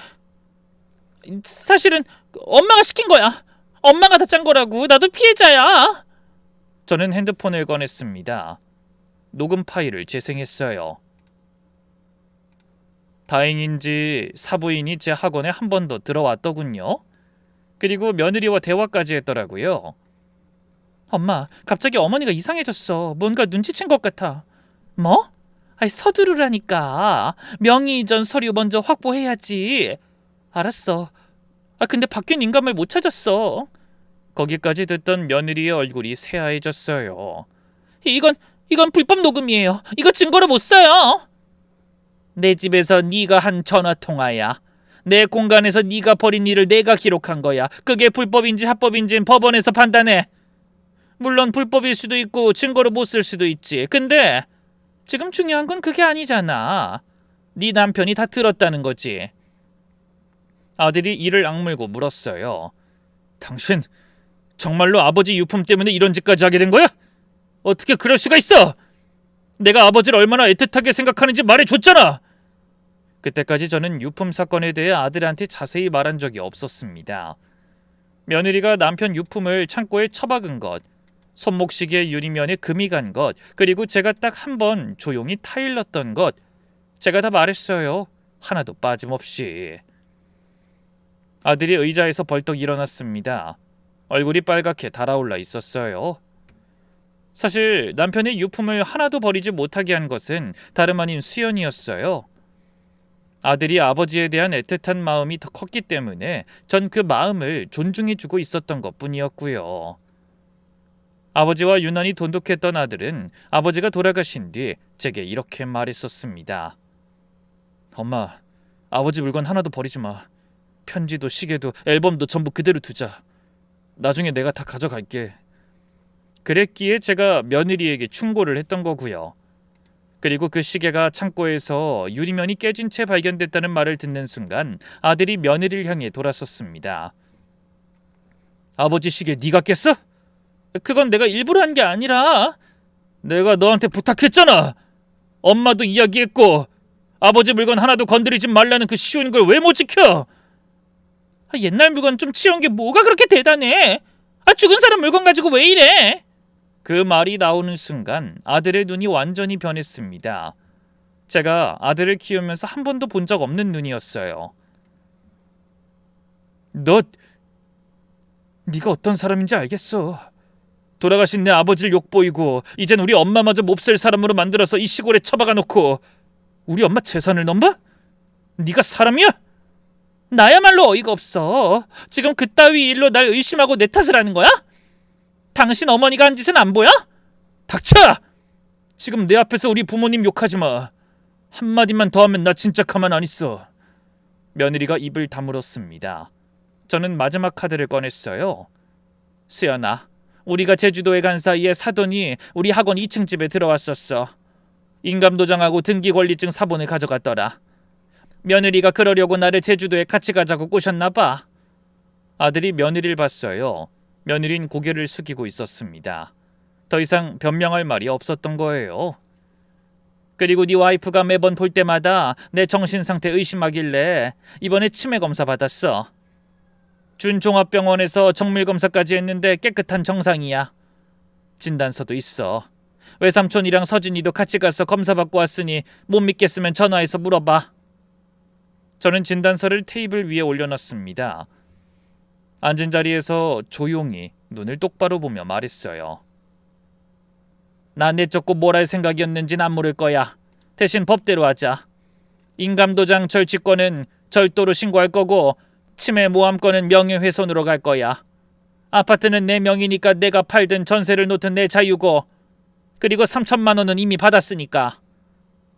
사실은 엄마가 시킨 거야. 엄마가 다 짠 거라고. 나도 피해자야. 저는 핸드폰을 꺼냈습니다. 녹음 파일을 재생했어요. 다행인지 사부인이 제 학원에 한 번 더 들어왔더군요. 그리고 며느리와 대화까지 했더라고요. 엄마, 갑자기 어머니가 이상해졌어. 뭔가 눈치챈 것 같아. 뭐? 아이, 서두르라니까. 명의 이전 서류 먼저 확보해야지. 알았어. 근데 바뀐 인감을 못 찾았어. 거기까지 듣던 며느리의 얼굴이 새하얘졌어요. 이건 불법 녹음이에요. 이거 증거로 못 써요. 내 집에서 네가 한 전화통화야. 내 공간에서 네가 벌인 일을 내가 기록한 거야. 그게 불법인지 합법인지는 법원에서 판단해. 물론 불법일 수도 있고 증거로 못 쓸 수도 있지. 근데 지금 중요한 건 그게 아니잖아. 네 남편이 다 들었다는 거지. 아들이 이를 악물고 물었어요. 당신 정말로 아버지 유품 때문에 이런 짓까지 하게 된 거야? 어떻게 그럴 수가 있어? 내가 아버지를 얼마나 애틋하게 생각하는지 말해줬잖아. 그때까지 저는 유품 사건에 대해 아들한테 자세히 말한 적이 없었습니다. 며느리가 남편 유품을 창고에 처박은 것, 손목시계 유리면에 금이 간 것, 그리고 제가 딱 한 번 조용히 타일렀던 것, 제가 다 말했어요. 하나도 빠짐없이. 아들이 의자에서 벌떡 일어났습니다. 얼굴이 빨갛게 달아올라 있었어요. 사실 남편의 유품을 하나도 버리지 못하게 한 것은 다름 아닌 수연이었어요. 아들이 아버지에 대한 애틋한 마음이 더 컸기 때문에 전 그 마음을 존중해주고 있었던 것뿐이었고요. 아버지와 유난히 돈독했던 아들은 아버지가 돌아가신 뒤 제게 이렇게 말했었습니다. 엄마, 아버지 물건 하나도 버리지 마. 편지도 시계도 앨범도 전부 그대로 두자. 나중에 내가 다 가져갈게. 그랬기에 제가 며느리에게 충고를 했던 거고요. 그리고 그 시계가 창고에서 유리면이 깨진 채 발견됐다는 말을 듣는 순간 아들이 며느리를 향해 돌아섰습니다. 아버지 시계 네가 깼어? 그건 내가 일부러 한 게 아니라 내가 너한테 부탁했잖아. 엄마도 이야기했고 아버지 물건 하나도 건드리지 말라는 그 쉬운 걸 왜 못 지켜? 옛날 물건 좀 치운 게 뭐가 그렇게 대단해? 죽은 사람 물건 가지고 왜 이래? 그 말이 나오는 순간 아들의 눈이 완전히 변했습니다. 제가 아들을 키우면서 한 번도 본 적 없는 눈이었어요. 네가 어떤 사람인지 알겠어. 돌아가신 내 아버지를 욕보이고 이젠 우리 엄마마저 몹쓸 사람으로 만들어서 이 시골에 처박아 놓고 우리 엄마 재산을 넘봐? 네가 사람이야? 나야말로 어이가 없어. 지금 그따위 일로 날 의심하고 내 탓을 하는 거야? 당신 어머니가 한 짓은 안 보여? 닥쳐! 지금 내 앞에서 우리 부모님 욕하지 마. 한마디만 더 하면 나 진짜 가만 안 있어. 며느리가 입을 다물었습니다. 저는 마지막 카드를 꺼냈어요. 수연아, 우리가 제주도에 간 사이에 사돈이 우리 학원 2층 집에 들어왔었어. 인감도장하고 등기권리증 사본을 가져갔더라. 며느리가 그러려고 나를 제주도에 같이 가자고 꼬셨나 봐. 아들이 며느리를 봤어요. 며느린 고개를 숙이고 있었습니다. 더 이상 변명할 말이 없었던 거예요. 그리고 네 와이프가 매번 볼 때마다 내 정신 상태 의심하길래 이번에 치매 검사 받았어. 준종합병원에서 정밀 검사까지 했는데 깨끗한 정상이야. 진단서도 있어. 외삼촌이랑 서진이도 같이 가서 검사 받고 왔으니 못 믿겠으면 전화해서 물어봐. 저는 진단서를 테이블 위에 올려놨습니다. 앉은 자리에서 조용히 눈을 똑바로 보며 말했어요. 나 내쫓고 뭘 할 생각이었는진 안 물을 거야. 대신 법대로 하자. 인감도장 절취권은 절도로 신고할 거고 치매 모함권은 명예훼손으로 갈 거야. 아파트는 내 명의니까 내가 팔든 전세를 놓든 내 자유고, 그리고 3천만 원은 이미 받았으니까.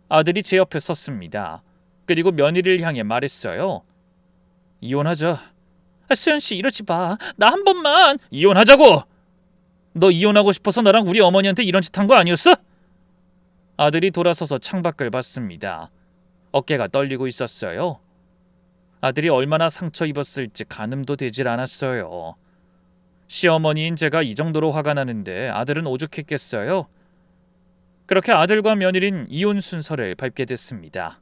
아들이 제 옆에 섰습니다. 그리고 며느리를 향해 말했어요. 이혼하자. 수연씨 이러지 마. 나 한 번만. 이혼하자고. 너 이혼하고 싶어서 나랑 우리 어머니한테 이런 짓 한 거 아니었어? 아들이 돌아서서 창밖을 봤습니다. 어깨가 떨리고 있었어요. 아들이 얼마나 상처 입었을지 가늠도 되질 않았어요. 시어머니인 제가 이 정도로 화가 나는데 아들은 오죽했겠어요? 그렇게 아들과 며느린 이혼 순서를 밟게 됐습니다.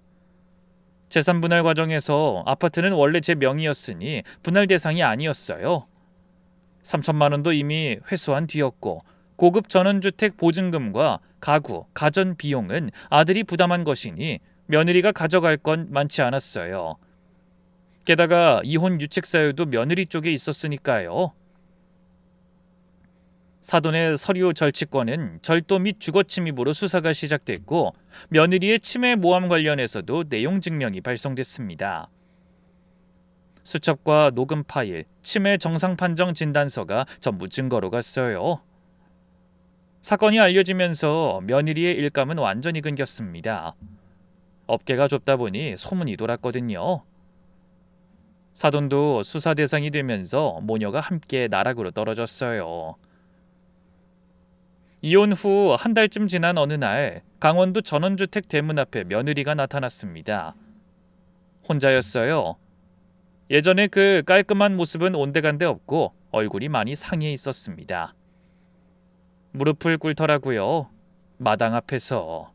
재산 분할 과정에서 아파트는 원래 제 명의였으니 분할 대상이 아니었어요. 3천만 원도 이미 회수한 뒤였고 고급 전원주택 보증금과 가구, 가전 비용은 아들이 부담한 것이니 며느리가 가져갈 건 많지 않았어요. 게다가 이혼 유책 사유도 며느리 쪽에 있었으니까요. 사돈의 서류 절취권은 절도 및 주거침입으로 수사가 시작됐고 며느리의 치매 모함 관련해서도 내용 증명이 발송됐습니다. 수첩과 녹음 파일, 치매 정상 판정 진단서가 전부 증거로 갔어요. 사건이 알려지면서 며느리의 일감은 완전히 끊겼습니다. 업계가 좁다 보니 소문이 돌았거든요. 사돈도 수사 대상이 되면서 모녀가 함께 나락으로 떨어졌어요. 이혼 후 한 달쯤 지난 어느 날 강원도 전원주택 대문 앞에 며느리가 나타났습니다. 혼자였어요. 예전에 그 깔끔한 모습은 온데간데 없고 얼굴이 많이 상해 있었습니다. 무릎을 꿇더라고요. 마당 앞에서.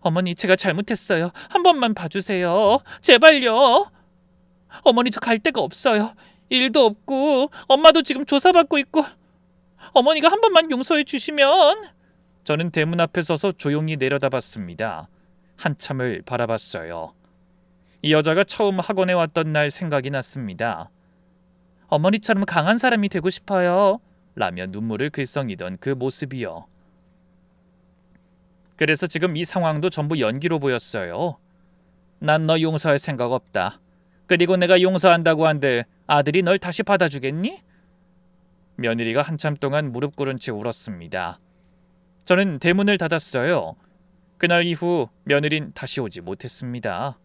어머니, 제가 잘못했어요. 한 번만 봐주세요. 제발요. 어머니, 저 갈 데가 없어요. 일도 없고 엄마도 지금 조사받고 있고. 어머니가 한 번만 용서해 주시면. 저는 대문 앞에 서서 조용히 내려다봤습니다. 한참을 바라봤어요. 이 여자가 처음 학원에 왔던 날 생각이 났습니다. 어머니처럼 강한 사람이 되고 싶어요. 라며 눈물을 글썽이던 그 모습이요. 그래서 지금 이 상황도 전부 연기로 보였어요. 난 너 용서할 생각 없다. 그리고 내가 용서한다고 한들 아들이 널 다시 받아주겠니? 며느리가 한참 동안 무릎 꿇은 채 울었습니다. 저는 대문을 닫았어요. 그날 이후 며느린 다시 오지 못했습니다.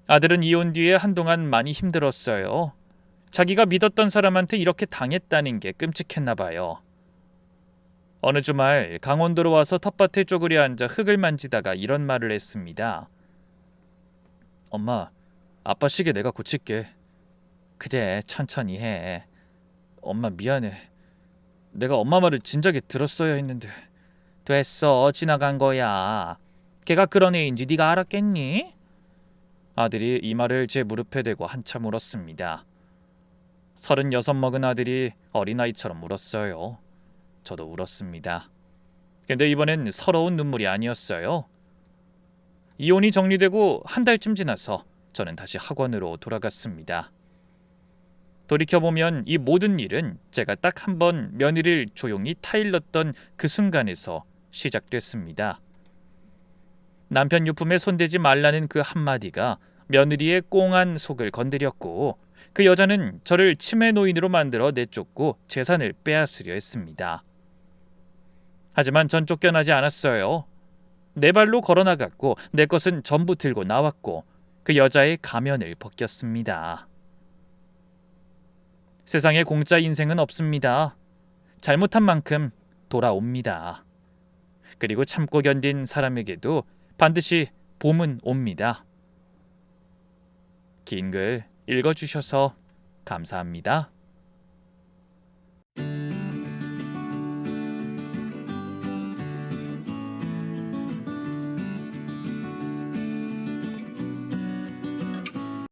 아들은 이혼 뒤에 한동안 많이 힘들었어요. 자기가 믿었던 사람한테 이렇게 당했다는 게 끔찍했나 봐요. 어느 주말 강원도로 와서 텃밭에 쪼그려 앉아 흙을 만지다가 이런 말을 했습니다. 엄마, 아빠 시계 내가 고칠게. 그래, 천천히 해. 엄마 미안해. 내가 엄마 말을 진작에 들었어야 했는데. 됐어, 지나간 거야. 걔가 그런 애인지 네가 알았겠니? 아들이 이 말을 제 무릎에 대고 한참 울었습니다. 36 먹은 아들이 어린아이처럼 울었어요. 저도 울었습니다. 근데 이번엔 서러운 눈물이 아니었어요. 이혼이 정리되고 한 달쯤 지나서 저는 다시 학원으로 돌아갔습니다. 돌이켜보면 이 모든 일은 제가 딱 한 번 며느리를 조용히 타일렀던 그 순간에서 시작됐습니다. 남편 유품에 손대지 말라는 그 한마디가 며느리의 꽁한 속을 건드렸고 그 여자는 저를 치매 노인으로 만들어 내쫓고 재산을 빼앗으려 했습니다. 하지만 전 쫓겨나지 않았어요. 내 발로 걸어나갔고 내 것은 전부 들고 나왔고 그 여자의 가면을 벗겼습니다. 세상에 공짜 인생은 없습니다. 잘못한 만큼 돌아옵니다. 그리고 참고 견딘 사람에게도 반드시 봄은 옵니다. 긴 글 읽어주셔서 감사합니다.